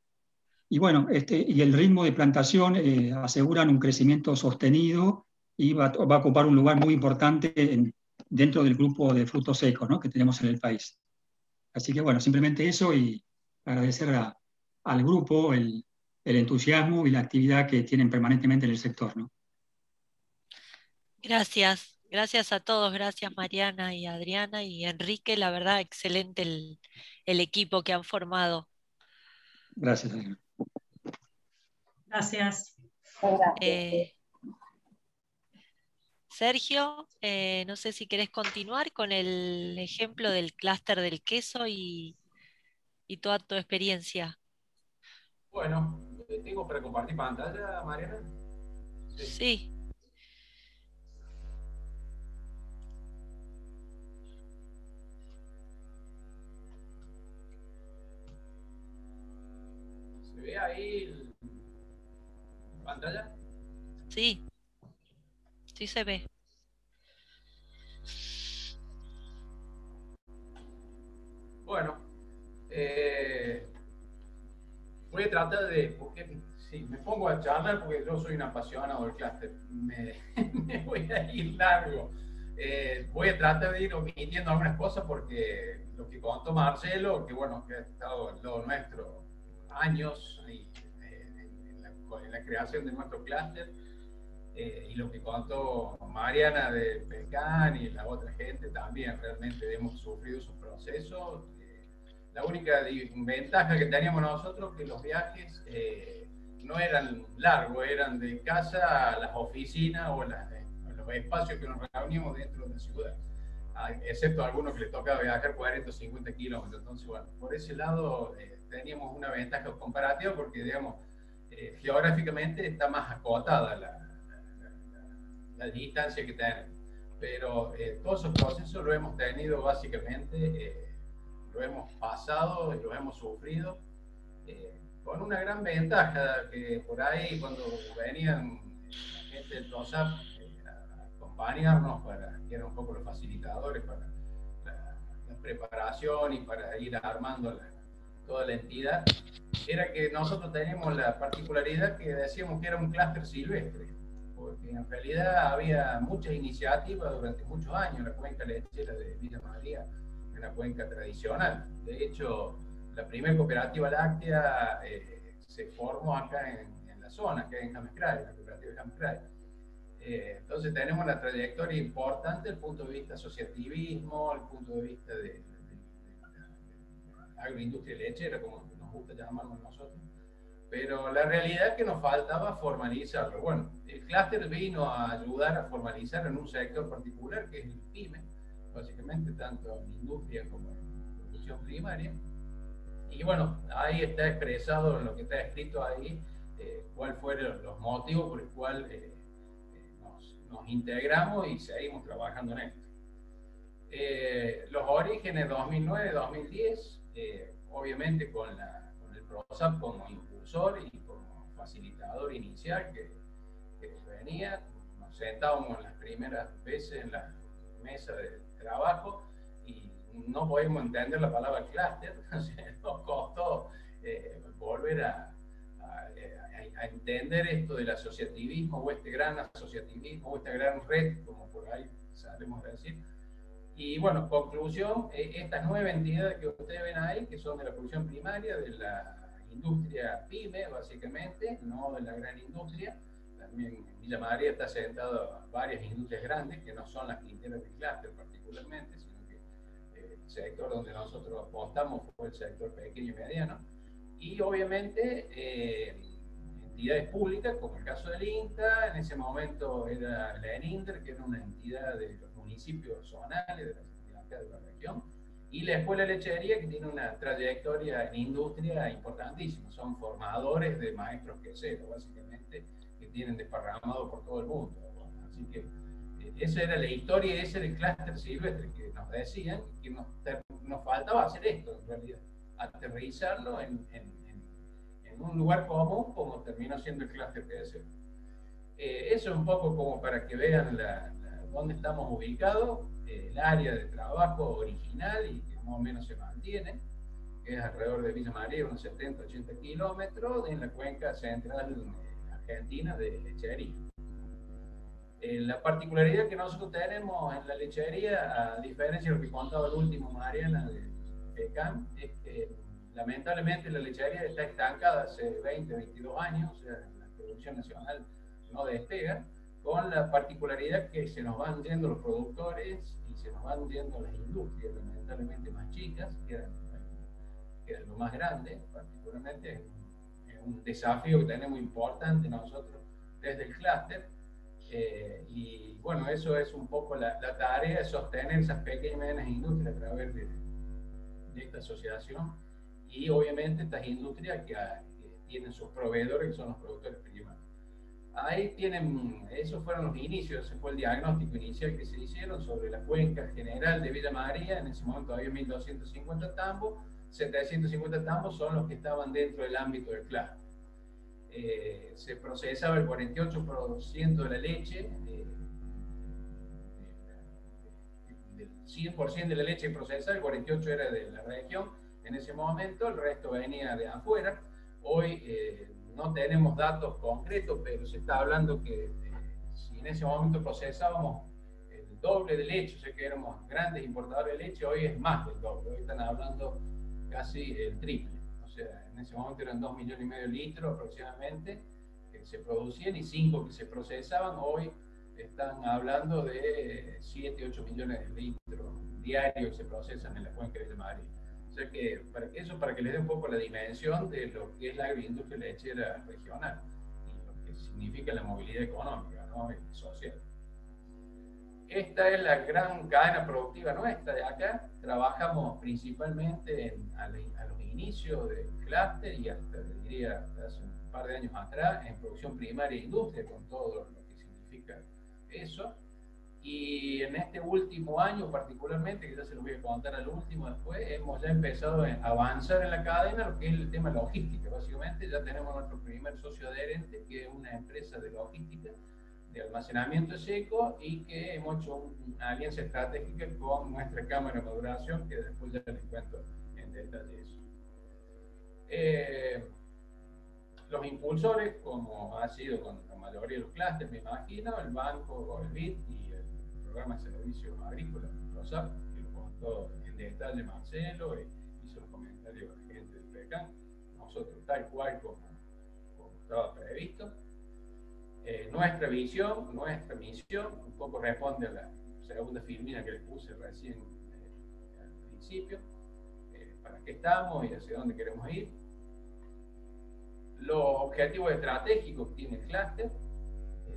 Y bueno, y el ritmo de plantación aseguran un crecimiento sostenido, y va a ocupar un lugar muy importante dentro del grupo de frutos secos, ¿no? Que tenemos en el país. Así que bueno, simplemente eso, y agradecer al grupo el entusiasmo y la actividad que tienen permanentemente en el sector, ¿no? Gracias, gracias a todos, gracias Mariana y Adriana y Enrique, la verdad excelente el equipo que han formado. Gracias, Adriana. Gracias. Sergio, no sé si querés continuar con el ejemplo del clúster del queso y toda tu experiencia. Bueno, ¿tengo para compartir pantalla, Mariana? Sí. ¿Se ve ahí la pantalla? Sí. Sí se ve. Bueno, voy a tratar porque sí, me pongo a charlar porque yo soy un apasionado del clúster, me voy a ir largo. Voy a tratar de ir omitiendo algunas cosas, porque lo que contó Marcelo, que bueno, que ha estado al lado nuestro años en la creación de nuestro clúster, y lo que contó Mariana de Pecan y la otra gente también, realmente hemos sufrido sus procesos. La única ventaja que teníamos nosotros, que los viajes no eran largos, eran de casa a las oficinas o los espacios que nos reuníamos dentro de la ciudad, excepto algunos que les tocaba viajar 40 o 50 kilómetros. Entonces, bueno, por ese lado teníamos una ventaja comparativa, porque, digamos, geográficamente está más acotada la distancia que tenemos. Pero todos esos procesos lo hemos tenido básicamente, lo hemos pasado y lo hemos sufrido, con una gran ventaja, que por ahí cuando venían la gente del TOSAP acompañarnos, que eran un poco los facilitadores para la preparación y para ir armando toda la entidad, era que nosotros teníamos la particularidad que decíamos que era un clúster silvestre, porque en realidad había muchas iniciativas durante muchos años en la cuenca lechera de Villa María, en la cuenca tradicional. De hecho, la primera cooperativa láctea se formó acá en la zona, que es en James Cray, la cooperativa de James Cray. Entonces tenemos una trayectoria importante desde el punto de vista asociativismo, desde el punto de vista de agroindustria lechera, como nos gusta llamarnos nosotros, pero la realidad es que nos faltaba formalizarlo. Bueno, el clúster vino a ayudar a formalizar en un sector particular, que es el PYME, básicamente tanto en industria como en producción primaria, y bueno, ahí está expresado en lo que está escrito ahí, cuáles fueron los motivos por los cuales nos integramos y seguimos trabajando en esto. Los orígenes 2009-2010, obviamente con el PROSAP como impulsor y como facilitador inicial que venía, nos sentábamos las primeras veces en la mesa de trabajo y no podíamos entender la palabra clúster, nos costó volver a entender esto del asociativismo o este gran asociativismo o esta gran red, como por ahí sabemos decir. Y bueno, conclusión, estas 9 entidades que ustedes ven ahí, que son de la producción primaria, de la industria PYME, básicamente, no de la gran industria. También en Villa María está sentado varias industrias grandes, que no son las quinteras de clúster particularmente, sino que el sector donde nosotros apostamos fue el sector pequeño y mediano. Y obviamente entidades públicas, como el caso del INTA, en ese momento era la ENINDER, que era una entidad de los municipios zonales de la región, y la Escuela de Lechería, que tiene una trayectoria en industria importantísima. Son formadores de maestros queseros, básicamente, que tienen desparramado por todo el mundo. Bueno, así que esa era la historia, ese era el clúster silvestre que nos decían que nos faltaba hacer esto, en realidad, aterrizarlo en un lugar común, como terminó siendo el clúster quesero. Eso es un poco como para que vean dónde estamos ubicados, el área de trabajo original y que más o menos se mantiene, que es alrededor de Villa María, unos 70-80 kilómetros, en la cuenca central argentina de lechería. La particularidad que nosotros tenemos en la lechería, a diferencia de lo que contaba el último Mariana de PECAM, es que lamentablemente la lechería está estancada hace 20-22 años, o sea, la producción nacional no despega, con la particularidad que se nos van yendo los productores y se nos van yendo las industrias, lamentablemente más chicas, que eran lo más grande, particularmente es un desafío que tenemos importante nosotros desde el clúster, y bueno, eso es un poco la tarea de sostener esas pequeñas y medianas industrias a través de esta asociación, y obviamente estas industrias que tienen sus proveedores, que son los productores primarios. Ahí tienen, esos fueron los inicios, ese fue el diagnóstico inicial que se hicieron sobre la cuenca general de Villa María. En ese momento había 1.250 tambos, 750 tambos son los que estaban dentro del ámbito del clúster. Se procesaba el 48% de la leche, del 100% de la leche procesada, el 48% era de la región en ese momento, el resto venía de afuera. Hoy no tenemos datos concretos, pero se está hablando que si en ese momento procesábamos el doble de leche, o sea que éramos grandes importadores de leche, hoy es más del doble, hoy están hablando casi el triple. O sea, en ese momento eran 2,5 millones de litros aproximadamente que se producían y 5 que se procesaban. Hoy están hablando de 7-8 millones de litros diarios que se procesan en la cuenca de María. O sea que para que les dé un poco la dimensión de lo que es la agroindustria lechera regional y lo que significa la movilidad económica, ¿no? Y social. Esta es la gran cadena productiva nuestra de acá. Trabajamos principalmente a los inicios del clúster y hasta, diría, hasta hace un par de años atrás en producción primaria e industria, con todo lo que significa eso. Y en este último año particularmente, que ya se lo voy a contar al último después, hemos ya empezado a avanzar en la cadena, lo que es el tema logística. Básicamente ya tenemos nuestro primer socio adherente, que es una empresa de logística de almacenamiento seco y que hemos hecho una alianza estratégica con nuestra cámara de maduración, que después ya les cuento en detalle eso. Los impulsores, como ha sido con la mayoría de los clústeres, me imagino, el banco, el BID y el programa de servicios agrícolas, PROSAP, que lo contó en detalle Marcelo, hizo los comentarios de la gente del PECAN, nosotros tal cual como estaba previsto. Nuestra visión, nuestra misión, un poco responde a la segunda filmina que les puse recién al principio, para qué estamos y hacia dónde queremos ir. Los objetivos estratégicos que tiene el clúster,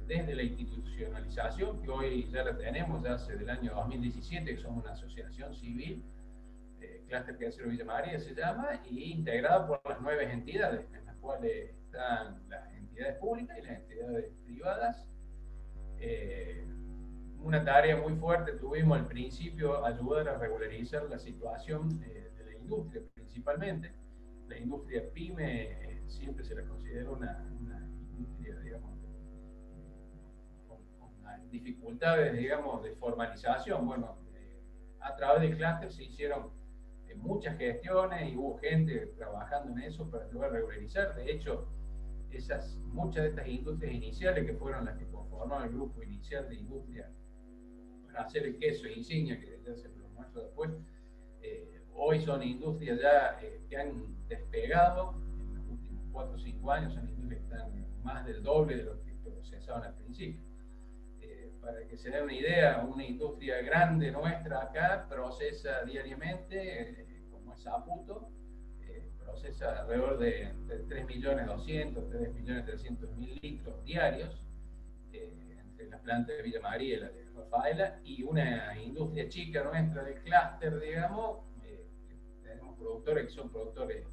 desde la institucionalización, que hoy ya la tenemos, ya hace del año 2017, que somos una asociación civil, Clúster Quesero Villa María se llama, y integrada por las 9 entidades, en las cuales están las entidades públicas y las entidades privadas. Una tarea muy fuerte tuvimos al principio, ayudar a regularizar la situación de la industria principalmente. La industria PYME siempre se la considera una industria, digamos, con dificultades, digamos, de formalización. Bueno, a través del clúster se hicieron muchas gestiones y hubo gente trabajando en eso para poder regularizar. De hecho, muchas de estas industrias iniciales, que fueron las que conformaron el grupo inicial de industria para hacer el queso insignia, que ya se lo muestro después, hoy son industrias ya que han despegado en los últimos 4 o 5 años, son industrias que están más del doble de lo que procesaban al principio. Para que se den una idea, una industria grande nuestra acá procesa diariamente, como es Saputo, procesa alrededor de 3.200.000, 3.300.000 litros diarios, entre las plantas de Villa María y la de Rafaela, y una industria chica nuestra del clúster, digamos, tenemos productores que son productores,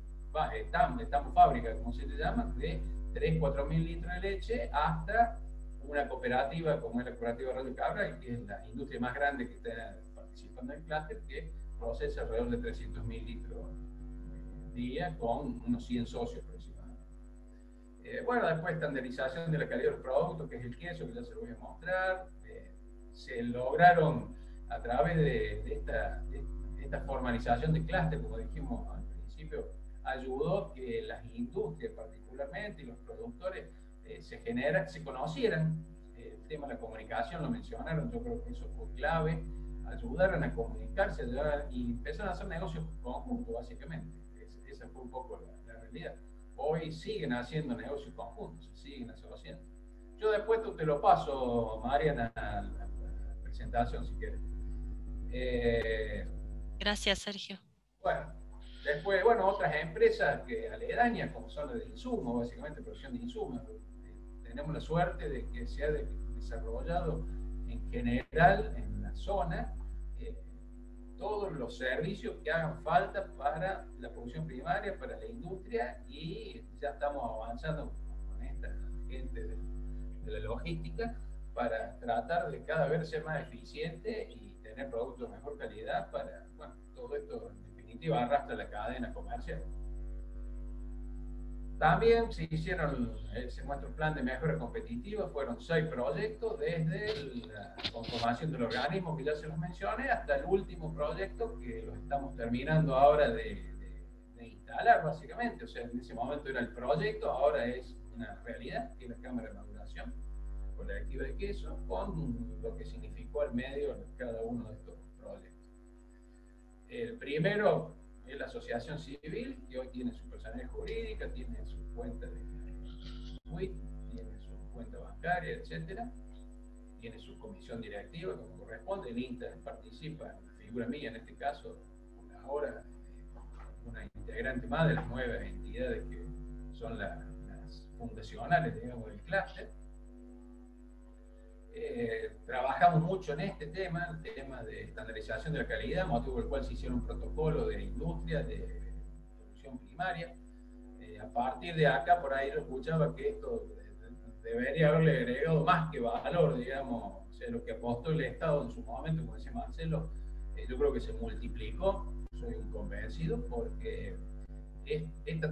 estamos fábrica, como se le llama, de 3.000-4.000 litros de leche, hasta una cooperativa como es la cooperativa Radio Cabral, que es la industria más grande que está participando en el clúster, que procesa alrededor de 300.000 litros día con unos 100 socios aproximadamente. Bueno, después estandarización de la calidad de los productos, que es el queso, que ya se lo voy a mostrar. Se lograron a través de esta formalización de clúster, como dijimos al principio, ayudó que las industrias particularmente y los productores se conocieran. El tema de la comunicación lo mencionaron, yo creo que eso fue clave, ayudaron a comunicarse y empezaron a hacer negocios conjuntos, básicamente. Esa fue un poco la realidad. Hoy siguen haciendo negocios conjuntos, siguen asociando. Yo después te lo paso, Mariana, a la presentación, si quieres. Gracias, Sergio. Bueno, después, otras empresas que aledañas, como son las de insumos, básicamente producción de insumos. Tenemos la suerte de que se ha desarrollado en general en la zona todos los servicios que hagan falta para la producción primaria, para la industria, y ya estamos avanzando con esta gente de la logística para tratar de cada vez ser más eficiente y tener productos de mejor calidad para, todo esto en definitiva arrastra la cadena comercial. También se muestra un plan de mejora competitiva, fueron 6 proyectos, desde la conformación del organismo, que ya se los mencioné, hasta el último proyecto que lo estamos terminando ahora de instalar, básicamente. O sea, en ese momento era el proyecto, ahora es una realidad, que es la cámara de maduración colectiva de queso, con lo que significó al medio cada uno de estos proyectos. El primero es la asociación civil, que hoy tiene su personalidad jurídica, tiene su cuenta de WIT, tiene su cuenta bancaria, etcétera, tiene su comisión directiva como corresponde. El INTA participa en la figura mía, en este caso, ahora una integrante más de las 9 entidades que son las fundacionales, digamos, del clúster. Trabajamos mucho en este tema, el tema de estandarización de la calidad, motivo por el cual se hicieron un protocolo de industria de producción primaria. A partir de acá, por ahí lo escuchaba que esto debería haberle agregado más que valor, digamos, o sea, lo que apostó el Estado en su momento, como decía Marcelo, yo creo que se multiplicó, soy un convencido, porque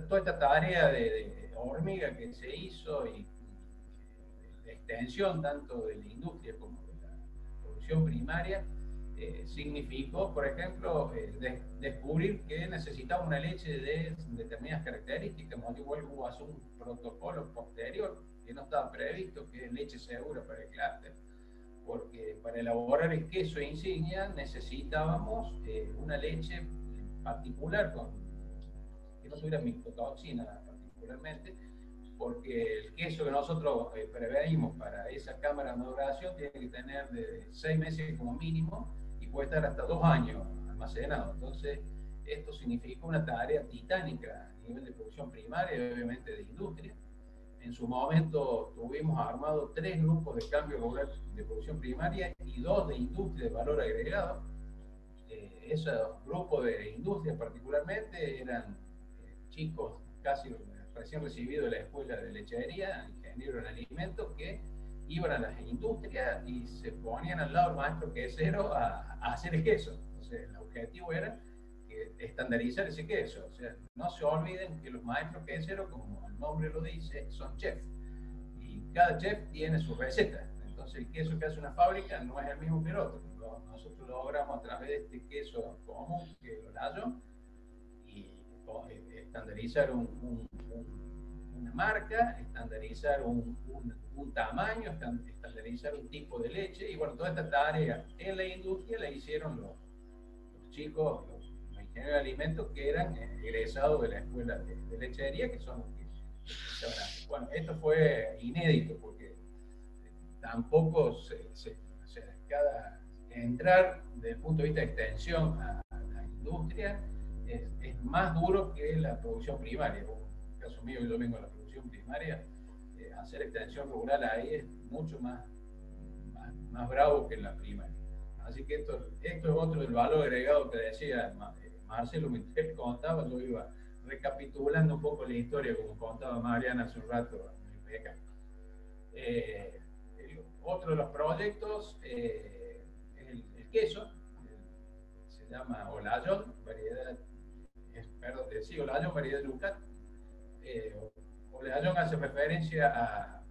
toda esta tarea de hormiga que se hizo y de extensión tanto de la industria como de la producción primaria, significó, por ejemplo, descubrir que necesitaba una leche de determinadas características, motivó que hubo un protocolo posterior que no estaba previsto, que es leche segura para el clúster, porque para elaborar el queso insignia necesitábamos una leche en particular que no tuviera micotoxina particularmente, porque el queso que nosotros preveímos para esa cámara de maduración tiene que tener de 6 meses como mínimo y puede estar hasta 2 años almacenado. Entonces, esto significa una tarea titánica a nivel de producción primaria y obviamente de industria. En su momento tuvimos armado 3 grupos de cambio de producción primaria y 2 de industria de valor agregado. Esos grupos de industria particularmente eran chicos casi recién recibidos de la escuela de lechería, ingeniero en alimentos, que iban a las industrias y se ponían al lado del maestro quesero a hacer el queso. Entonces el objetivo era estandarizar ese queso. O sea, no se olviden que los maestros queseros, como el nombre lo dice, son chefs. Y cada chef tiene su receta. Entonces el queso que hace una fábrica no es el mismo que el otro. Nosotros logramos a través de este queso común, que es el Olayón, y estandarizar una marca, estandarizar un tamaño, estandarizar un tipo de leche. Y bueno, toda esta tarea en la industria la hicieron los chicos, los ingenieros de alimentos que eran egresados de la escuela de lechería, que son los que bueno, esto fue inédito porque tampoco entrar desde el punto de vista de extensión a la industria es más duro que la producción primaria. En el caso mío, yo vengo de la producción primaria, hacer extensión rural ahí es mucho más bravo que en la primaria. Así que esto es otro del valor agregado que decía Marcelo mientras contaba. Yo iba recapitulando un poco la historia como contaba Mariana hace un rato en el PK. Otro de los proyectos es el queso, se llama Olayón, variedad Yucat. Olayón hace referencia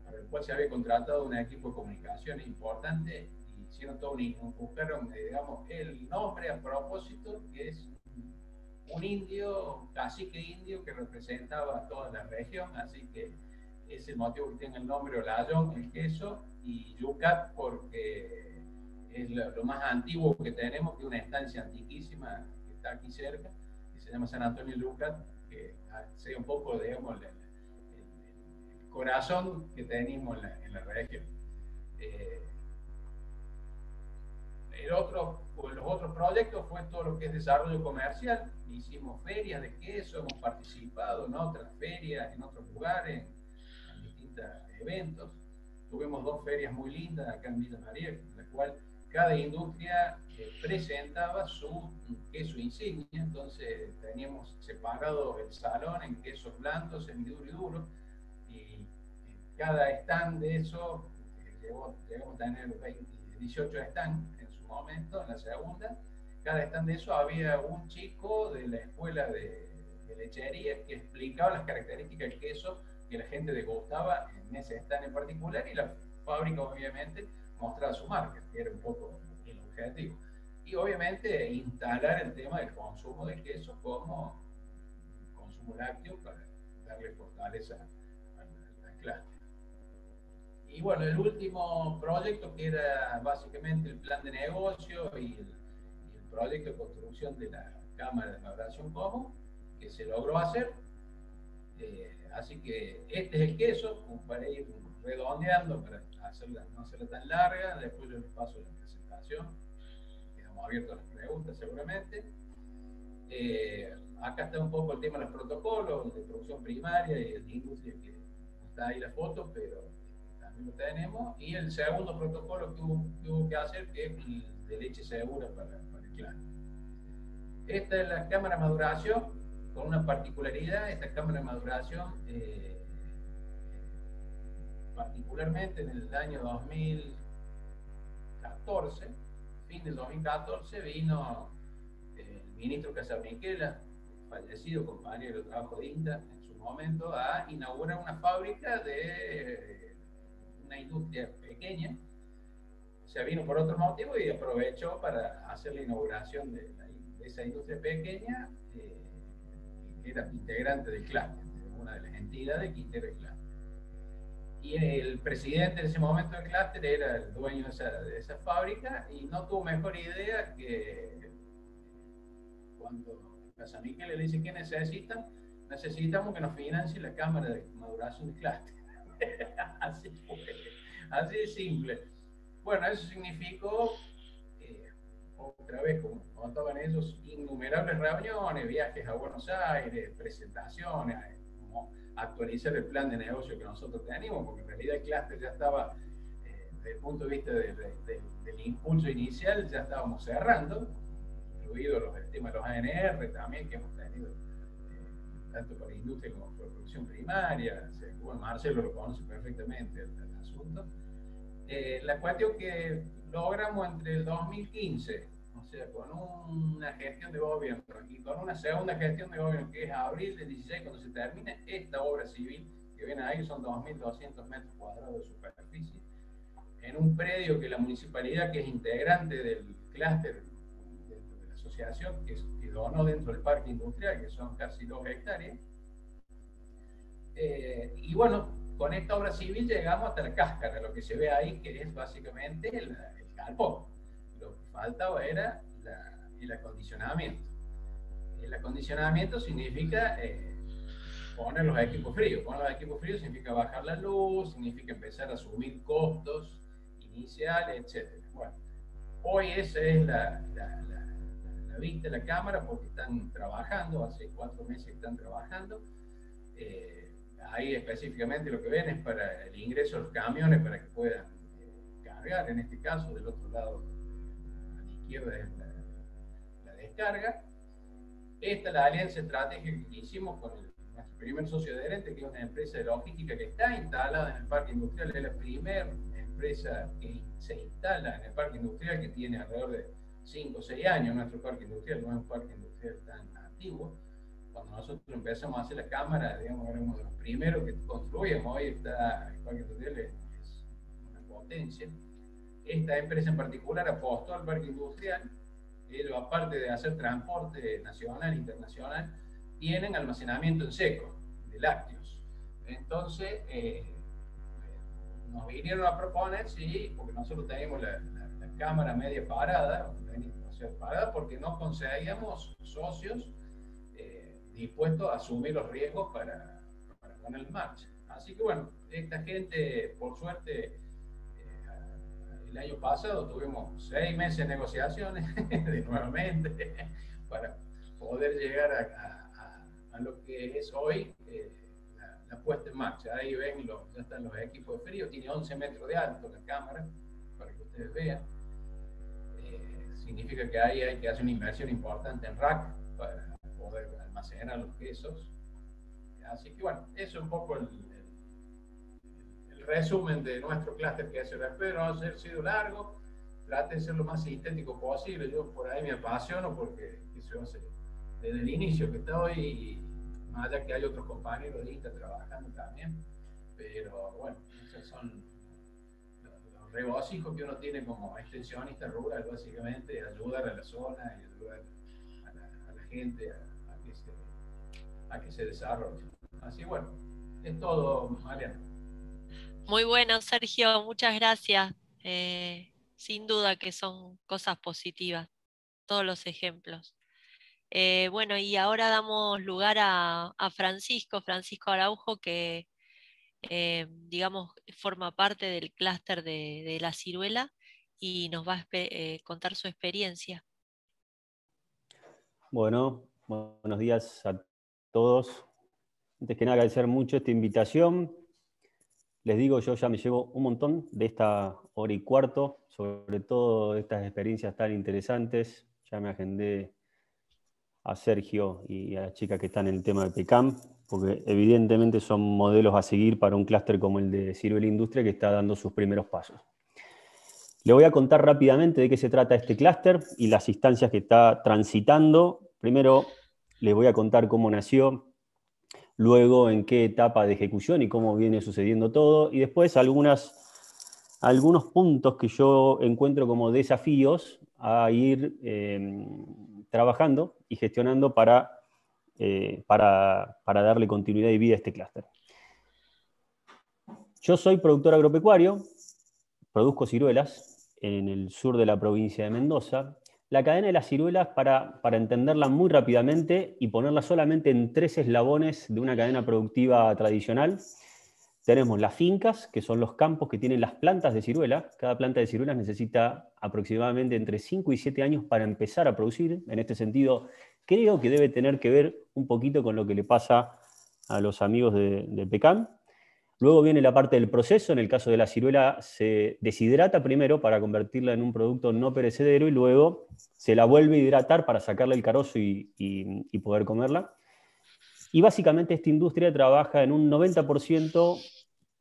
para el cual se había contratado un equipo de comunicación importante y hicieron todo buscaron, digamos, el nombre a propósito, que es un indio, cacique indio que representaba a toda la región, así que es el motivo que tiene el nombre Olayón, el queso, y Yucat porque es lo más antiguo que tenemos, que es una estancia antiquísima que está aquí cerca, que se llama San Antonio Yucat, que sea un poco, digamos, el corazón que tenemos en la región. Los otros proyectos fue todo lo que es desarrollo comercial. Hicimos ferias de queso, hemos participado en otras ferias, en otros lugares, en distintos eventos. Tuvimos 2 ferias muy lindas acá en Villa María, en la cual cada industria presentaba su queso insignia. Entonces teníamos separado el salón en quesos blandos, semiduro y duro, y cada stand de eso llegamos a tener 18 stands en su momento, en la segunda. Cada stand de eso había un chico de la escuela de lechería que explicaba las características del queso que la gente degustaba en ese stand en particular, y la fábrica obviamente mostraba su marca, que era un poco el objetivo. Y obviamente instalar el tema del consumo de queso como consumo lácteo para darle fortaleza al clúster. Y bueno, el último proyecto, que era básicamente el plan de negocio y el proyecto de construcción de la cámara de maduración común, que se logró hacer. Así que este es el queso, para ir redondeando, para no hacerla tan larga. Después yo les paso la presentación, quedamos abiertos a las preguntas seguramente. Acá está un poco el tema de los protocolos de producción primaria y de industria, que no está ahí la foto, pero también lo tenemos. Y el segundo protocolo que hubo que hacer, que es el de leche segura para el clúster. Esta es la cámara de maduración, con una particularidad. Esta cámara de maduración, particularmente en el año 2014, fin del 2014, vino el ministro Casabianchela, fallecido compañero de trabajo de INTA en su momento, a inaugurar una fábrica de una industria pequeña, se vino por otro motivo y aprovechó para hacer la inauguración de esa industria pequeña, que era integrante del clúster, una de las entidades que integra el clúster. Y el presidente en ese momento del clúster era el dueño de esa fábrica y no tuvo mejor idea que cuando a San Miguel le dice que necesitan, necesitamos que nos financie la cámara de maduración de clúster. Así fue, así de simple. Bueno, eso significó, otra vez, como contaban ellos, innumerables reuniones, viajes a Buenos Aires, presentaciones, como actualizar el plan de negocio que nosotros teníamos, porque en realidad el clúster ya estaba, desde el punto de vista del impulso inicial, ya estábamos cerrando, incluido el tema de los ANR también, que hemos tenido, tanto para industria como para producción primaria. Bueno, Marcelo lo conoce perfectamente el asunto. La cuestión que logramos entre el 2015, o sea, con una gestión de gobierno y con una segunda gestión de gobierno, que es abril del 16, cuando se termine esta obra civil, que viene ahí, son 2.200 metros cuadrados de superficie, en un predio que la municipalidad, que es integrante del clúster, dentro de la asociación, que donó dentro del parque industrial, que son casi 2 hectáreas. Y bueno, con esta obra civil llegamos hasta la cáscara, lo que se ve ahí, que es básicamente el galpón. Lo que faltaba era el acondicionamiento. El acondicionamiento significa poner los equipos fríos. Poner los equipos fríos significa bajar la luz, significa empezar a asumir costos iniciales, etc. Bueno, hoy esa es la vista de la cámara, porque están trabajando, hace 4 meses que están trabajando. Ahí específicamente lo que ven es para el ingreso de los camiones para que puedan cargar, en este caso del otro lado a la izquierda es la descarga. Esta es la alianza estratégica que hicimos con nuestro primer socio adherente, que es una empresa de logística que está instalada en el parque industrial. Es la primera empresa que se instala en el parque industrial, que tiene alrededor de 5 o 6 años. Nuestro parque industrial no es un parque industrial tan antiguo. Cuando nosotros empezamos a hacer la cámara, digamos, éramos de los primeros que construíamos. Hoy está el parque industrial, es una potencia. Esta empresa en particular apostó al parque industrial. Ellos, aparte de hacer transporte nacional e internacional, tienen almacenamiento en seco de lácteos. Entonces, nos vinieron a proponer, sí, porque nosotros teníamos la cámara media parada, o sea, parada porque no conseguíamos socios dispuestos a asumir los riesgos para poner en marcha. Así que bueno, esta gente, por suerte, el año pasado tuvimos 6 meses de negociaciones nuevamente para poder llegar a lo que es hoy la puesta en marcha. Ahí ven, ya están los equipos de frío, tiene 11 metros de alto la cámara, para que ustedes vean. Significa que ahí hay que hacer una inversión importante en rack para poder almacenar los quesos. Así que bueno, eso es un poco el resumen de nuestro clúster que hace. Espero no haber sido largo, trate de ser lo más sintético posible. Yo por ahí me apasiono porque eso hace desde el inicio que estoy, más allá que hay otros compañeros de INTA trabajando también, pero bueno, esos son los regocijos que uno tiene como extensionista rural, básicamente ayudar a la zona y ayudar a la gente a que se desarrolle. Así bueno, es todo, Mariana. Muy bueno, Sergio, muchas gracias. Sin duda que son cosas positivas, todos los ejemplos. Bueno, y ahora damos lugar a Francisco Araujo, que digamos forma parte del clúster de la ciruela y nos va a contar su experiencia. Bueno, buenos días a todos. Antes que nada, agradecer mucho esta invitación. Les digo, yo ya me llevo un montón de esta hora y cuarto, sobre todo de estas experiencias tan interesantes. Ya me agendé a Sergio y a la chica que están en el tema de PECAM, porque evidentemente son modelos a seguir para un clúster como el de Ciruela Industria, que está dando sus primeros pasos. Le voy a contar rápidamente de qué se trata este clúster y las instancias que está transitando. Primero les voy a contar cómo nació, luego en qué etapa de ejecución y cómo viene sucediendo todo, y después algunas algunos puntos que yo encuentro como desafíos a ir trabajando y gestionando para darle continuidad y vida a este clúster. Yo soy productor agropecuario, produzco ciruelas en el sur de la provincia de Mendoza. La cadena de las ciruelas, para entenderla muy rápidamente y ponerla solamente en 3 eslabones de una cadena productiva tradicional, tenemos las fincas, que son los campos que tienen las plantas de ciruela. Cada planta de ciruelas necesita aproximadamente entre 5 y 7 años para empezar a producir. En este sentido, creo que debe tener que ver un poquito con lo que le pasa a los amigos de Pecan. Luego viene la parte del proceso. En el caso de la ciruela se deshidrata primero para convertirla en un producto no perecedero y luego se la vuelve a hidratar para sacarle el carozo y poder comerla. Y básicamente esta industria trabaja en un 90%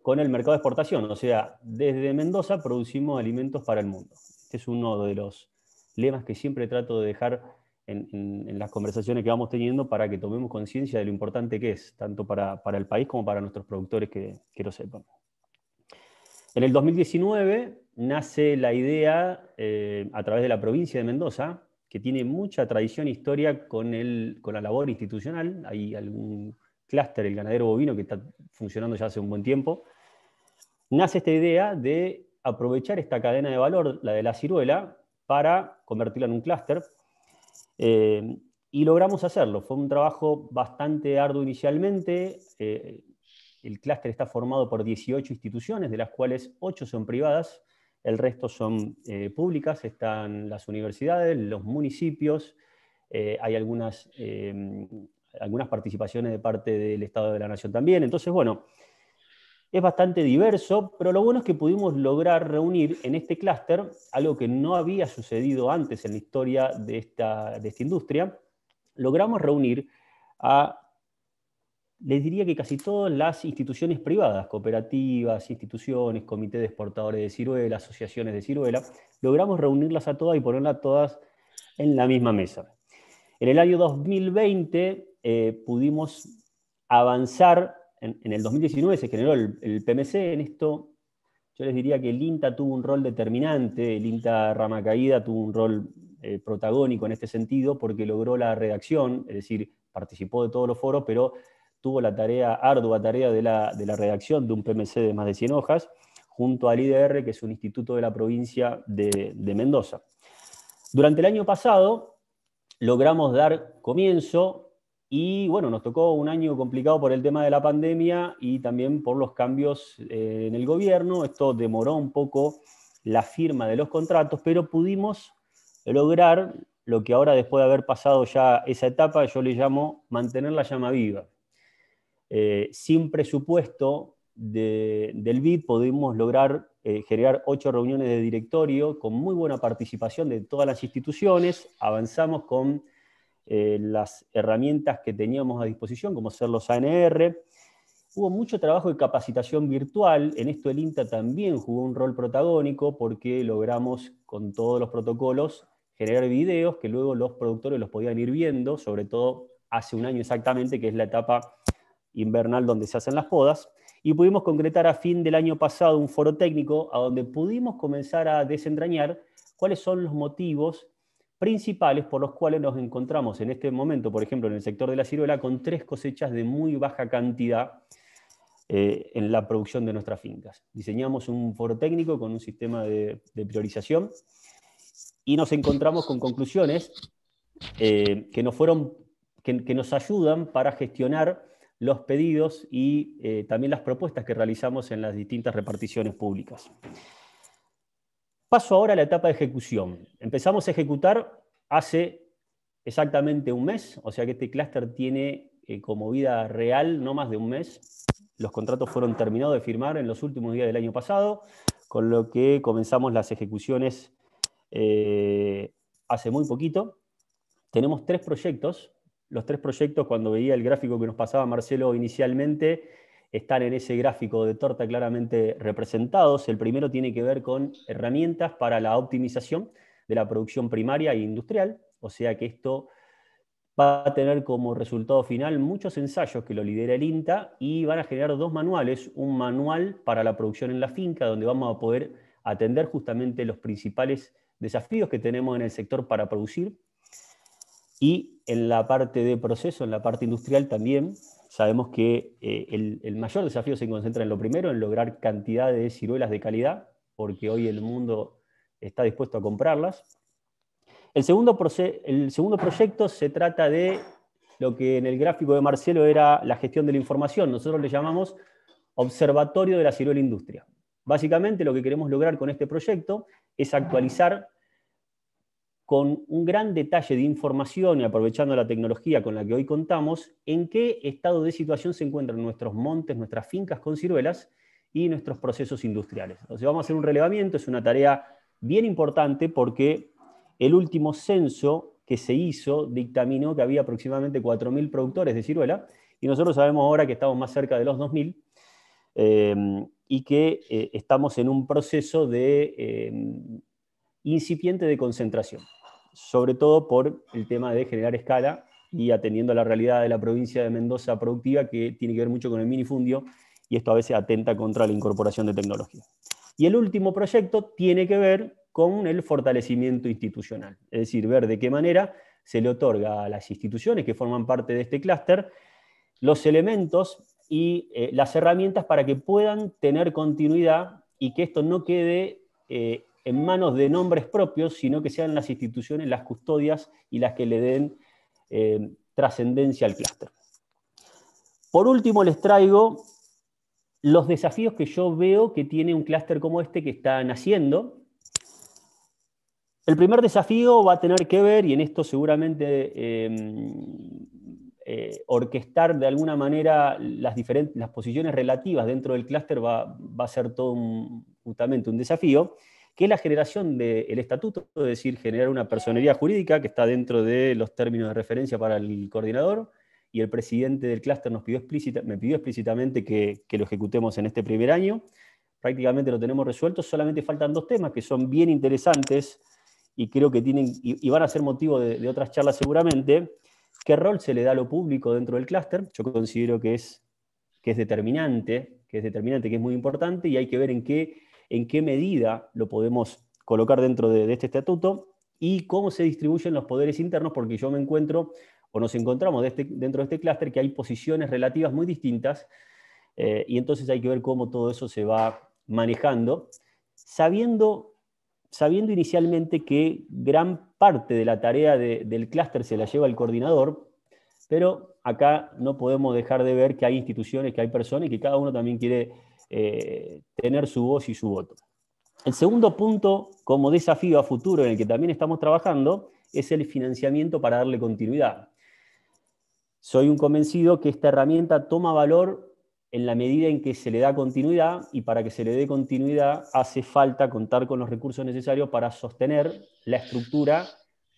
con el mercado de exportación. O sea, desde Mendoza producimos alimentos para el mundo. Este es uno de los lemas que siempre trato de dejar en las conversaciones que vamos teniendo para que tomemos conciencia de lo importante que es, tanto para el país como para nuestros productores que lo sepan. En el 2019 nace la idea, a través de la provincia de Mendoza, que tiene mucha tradición e historia con la labor institucional. Hay algún clúster, el ganadero bovino, que está funcionando ya hace un buen tiempo. Nace esta idea de aprovechar esta cadena de valor, la de la ciruela, para convertirla en un clúster. Y logramos hacerlo. Fue un trabajo bastante arduo inicialmente. El clúster está formado por 18 instituciones, de las cuales 8 son privadas, el resto son públicas. Están las universidades, los municipios, hay algunas participaciones de parte del Estado de la Nación también. Entonces, bueno, es bastante diverso, pero lo bueno es que pudimos lograr reunir en este clúster algo que no había sucedido antes en la historia de esta industria. Logramos reunir les diría que casi todas las instituciones privadas, cooperativas, instituciones, comités de exportadores de ciruela, asociaciones de ciruela. Logramos reunirlas a todas y ponerlas todas en la misma mesa. En el año 2020 pudimos avanzar. En el 2019 se generó el PMC. En esto yo les diría que el INTA tuvo un rol determinante, el INTA Rama Caída tuvo un rol protagónico en este sentido, porque logró la redacción, es decir, participó de todos los foros, pero tuvo la ardua tarea de la redacción de un PMC de más de 100 hojas, junto al IDR, que es un instituto de la provincia de Mendoza. Durante el año pasado logramos dar comienzo. Y bueno, nos tocó un año complicado por el tema de la pandemia y también por los cambios en el gobierno. Esto demoró un poco la firma de los contratos, pero pudimos lograr lo que ahora, después de haber pasado ya esa etapa, yo le llamo mantener la llama viva. Sin presupuesto del BID pudimos lograr generar 8 reuniones de directorio con muy buena participación de todas las instituciones. Avanzamos con las herramientas que teníamos a disposición, como ser los ANR. Hubo mucho trabajo de capacitación virtual. En esto el INTA también jugó un rol protagónico, porque logramos con todos los protocolos generar videos que luego los productores los podían ir viendo, sobre todo hace un año exactamente, que es la etapa invernal donde se hacen las podas. Y pudimos concretar a fin del año pasado un foro técnico a donde pudimos comenzar a desentrañar cuáles son los motivos principales por los cuales nos encontramos en este momento, por ejemplo, en el sector de la ciruela, con 3 cosechas de muy baja cantidad en la producción de nuestras fincas. Diseñamos un foro técnico con un sistema de priorización y nos encontramos con conclusiones que nos ayudan para gestionar los pedidos y también las propuestas que realizamos en las distintas reparticiones públicas. Paso ahora a la etapa de ejecución. Empezamos a ejecutar hace exactamente un mes, o sea que este clúster tiene como vida real no más de un mes. Los contratos fueron terminados de firmar en los últimos días del año pasado, con lo que comenzamos las ejecuciones hace muy poquito. Tenemos 3 proyectos. Los 3 proyectos, cuando veía el gráfico que nos pasaba Marcelo inicialmente, están en ese gráfico de torta claramente representados. El primero tiene que ver con herramientas para la optimización de la producción primaria e industrial, o sea que esto va a tener como resultado final muchos ensayos que lo lidera el INTA y van a generar 2 manuales, un manual para la producción en la finca, donde vamos a poder atender justamente los principales desafíos que tenemos en el sector para producir. Y en la parte de proceso, en la parte industrial también, sabemos que el mayor desafío se concentra en lo primero, en lograr cantidad de ciruelas de calidad, porque hoy el mundo está dispuesto a comprarlas. El segundo proyecto se trata de lo que en el gráfico de Marcelo era la gestión de la información. Nosotros le llamamos Observatorio de la Ciruela Industria. Básicamente lo que queremos lograr con este proyecto es actualizar con un gran detalle de información y aprovechando la tecnología con la que hoy contamos, en qué estado de situación se encuentran nuestros montes, nuestras fincas con ciruelas y nuestros procesos industriales. Entonces vamos a hacer un relevamiento, es una tarea bien importante porque el último censo que se hizo dictaminó que había aproximadamente 4.000 productores de ciruela, y nosotros sabemos ahora que estamos más cerca de los 2.000, y que estamos en un proceso de incipiente de concentración, sobre todo por el tema de generar escala y atendiendo a la realidad de la provincia de Mendoza productiva, que tiene que ver mucho con el minifundio, y esto a veces atenta contra la incorporación de tecnología. Y el último proyecto tiene que ver con el fortalecimiento institucional, es decir, ver de qué manera se le otorga a las instituciones que forman parte de este clúster los elementos y las herramientas para que puedan tener continuidad y que esto no quede en manos de nombres propios, sino que sean las instituciones las custodias y las que le den trascendencia al clúster. Por último, les traigo los desafíos que yo veo que tiene un clúster como este que está naciendo. El primer desafío va a tener que ver, y en esto seguramente orquestar de alguna manera las posiciones relativas dentro del clúster va a ser todo justamente un desafío, que es la generación del estatuto, es decir, generar una personería jurídica que está dentro de los términos de referencia para el coordinador, y el presidente del clúster me pidió explícitamente que lo ejecutemos en este primer año. Prácticamente lo tenemos resuelto, solamente faltan 2 temas que son bien interesantes y creo que tienen, y van a ser motivo de otras charlas seguramente. ¿Qué rol se le da a lo público dentro del clúster? Yo considero que es determinante, que es muy importante, y hay que ver en qué medida lo podemos colocar dentro de este estatuto y cómo se distribuyen los poderes internos, porque yo me encuentro, o nos encontramos dentro de este clúster, que hay posiciones relativas muy distintas, y entonces hay que ver cómo todo eso se va manejando, sabiendo inicialmente que gran parte de la tarea del clúster se la lleva el coordinador, pero acá no podemos dejar de ver que hay instituciones, que hay personas y que cada uno también quiere tener su voz y su voto. El segundo punto, como desafío a futuro en el que también estamos trabajando, es el financiamiento para darle continuidad. Soy un convencido que esta herramienta toma valor en la medida en que se le da continuidad, y para que se le dé continuidad hace falta contar con los recursos necesarios para sostener la estructura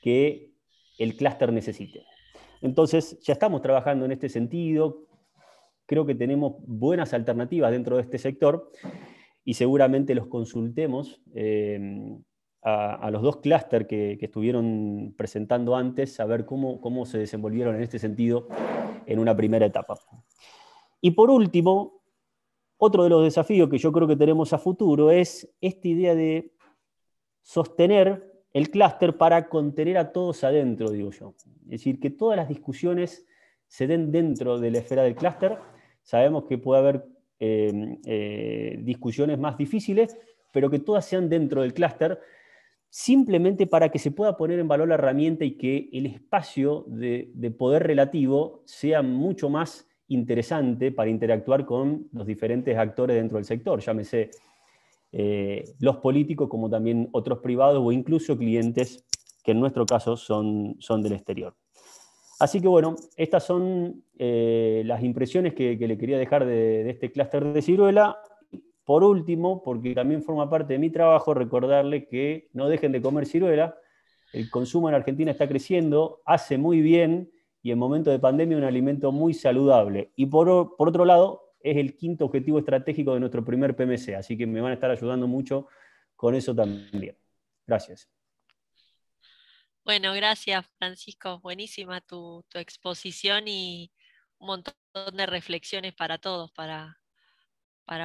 que el clúster necesite. Entonces, ya estamos trabajando en este sentido, creo que tenemos buenas alternativas dentro de este sector, y seguramente los consultemos a los 2 clústeres que estuvieron presentando antes, a ver cómo se desenvolvieron en este sentido en una primera etapa. Y por último, otro de los desafíos que yo creo que tenemos a futuro es esta idea de sostener el clúster para contener a todos adentro, digo yo. Es decir, que todas las discusiones se den dentro de la esfera del clúster. Sabemos que puede haber discusiones más difíciles, pero que todas sean dentro del clúster, simplemente para que se pueda poner en valor la herramienta y que el espacio de poder relativo sea mucho más interesante para interactuar con los diferentes actores dentro del sector, llámese los políticos como también otros privados o incluso clientes que en nuestro caso son del exterior. Así que bueno, estas son las impresiones que le quería dejar de este clúster de ciruela. Por último, porque también forma parte de mi trabajo, recordarles que no dejen de comer ciruela. El consumo en Argentina está creciendo, hace muy bien, y en momentos de pandemia un alimento muy saludable. Y por otro lado, es el 5º objetivo estratégico de nuestro primer PMC, así que me van a estar ayudando mucho con eso también. Gracias. Bueno, gracias Francisco, buenísima tu exposición y un montón de reflexiones para todos, para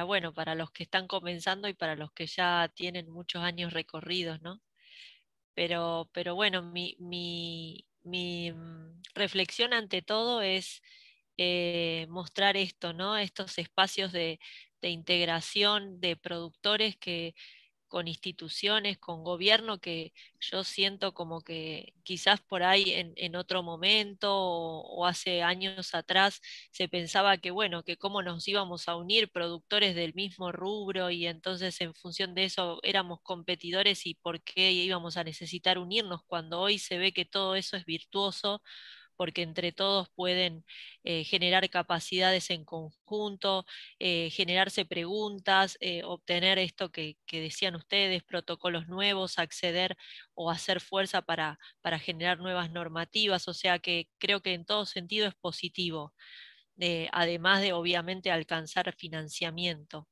bueno, para los que están comenzando y para los que ya tienen muchos años recorridos, ¿no? Pero bueno, mi reflexión ante todo es mostrar esto, ¿no? Estos espacios de integración de productores con instituciones, con gobierno, que yo siento como que quizás por ahí en otro momento o hace años atrás se pensaba que, bueno, que cómo nos íbamos a unir productores del mismo rubro y entonces en función de eso éramos competidores y por qué íbamos a necesitar unirnos, cuando hoy se ve que todo eso es virtuoso porque entre todos pueden generar capacidades en conjunto, generarse preguntas, obtener esto que decían ustedes, protocolos nuevos, acceder o hacer fuerza para generar nuevas normativas, o sea que creo que en todo sentido es positivo, además de obviamente alcanzar financiamiento.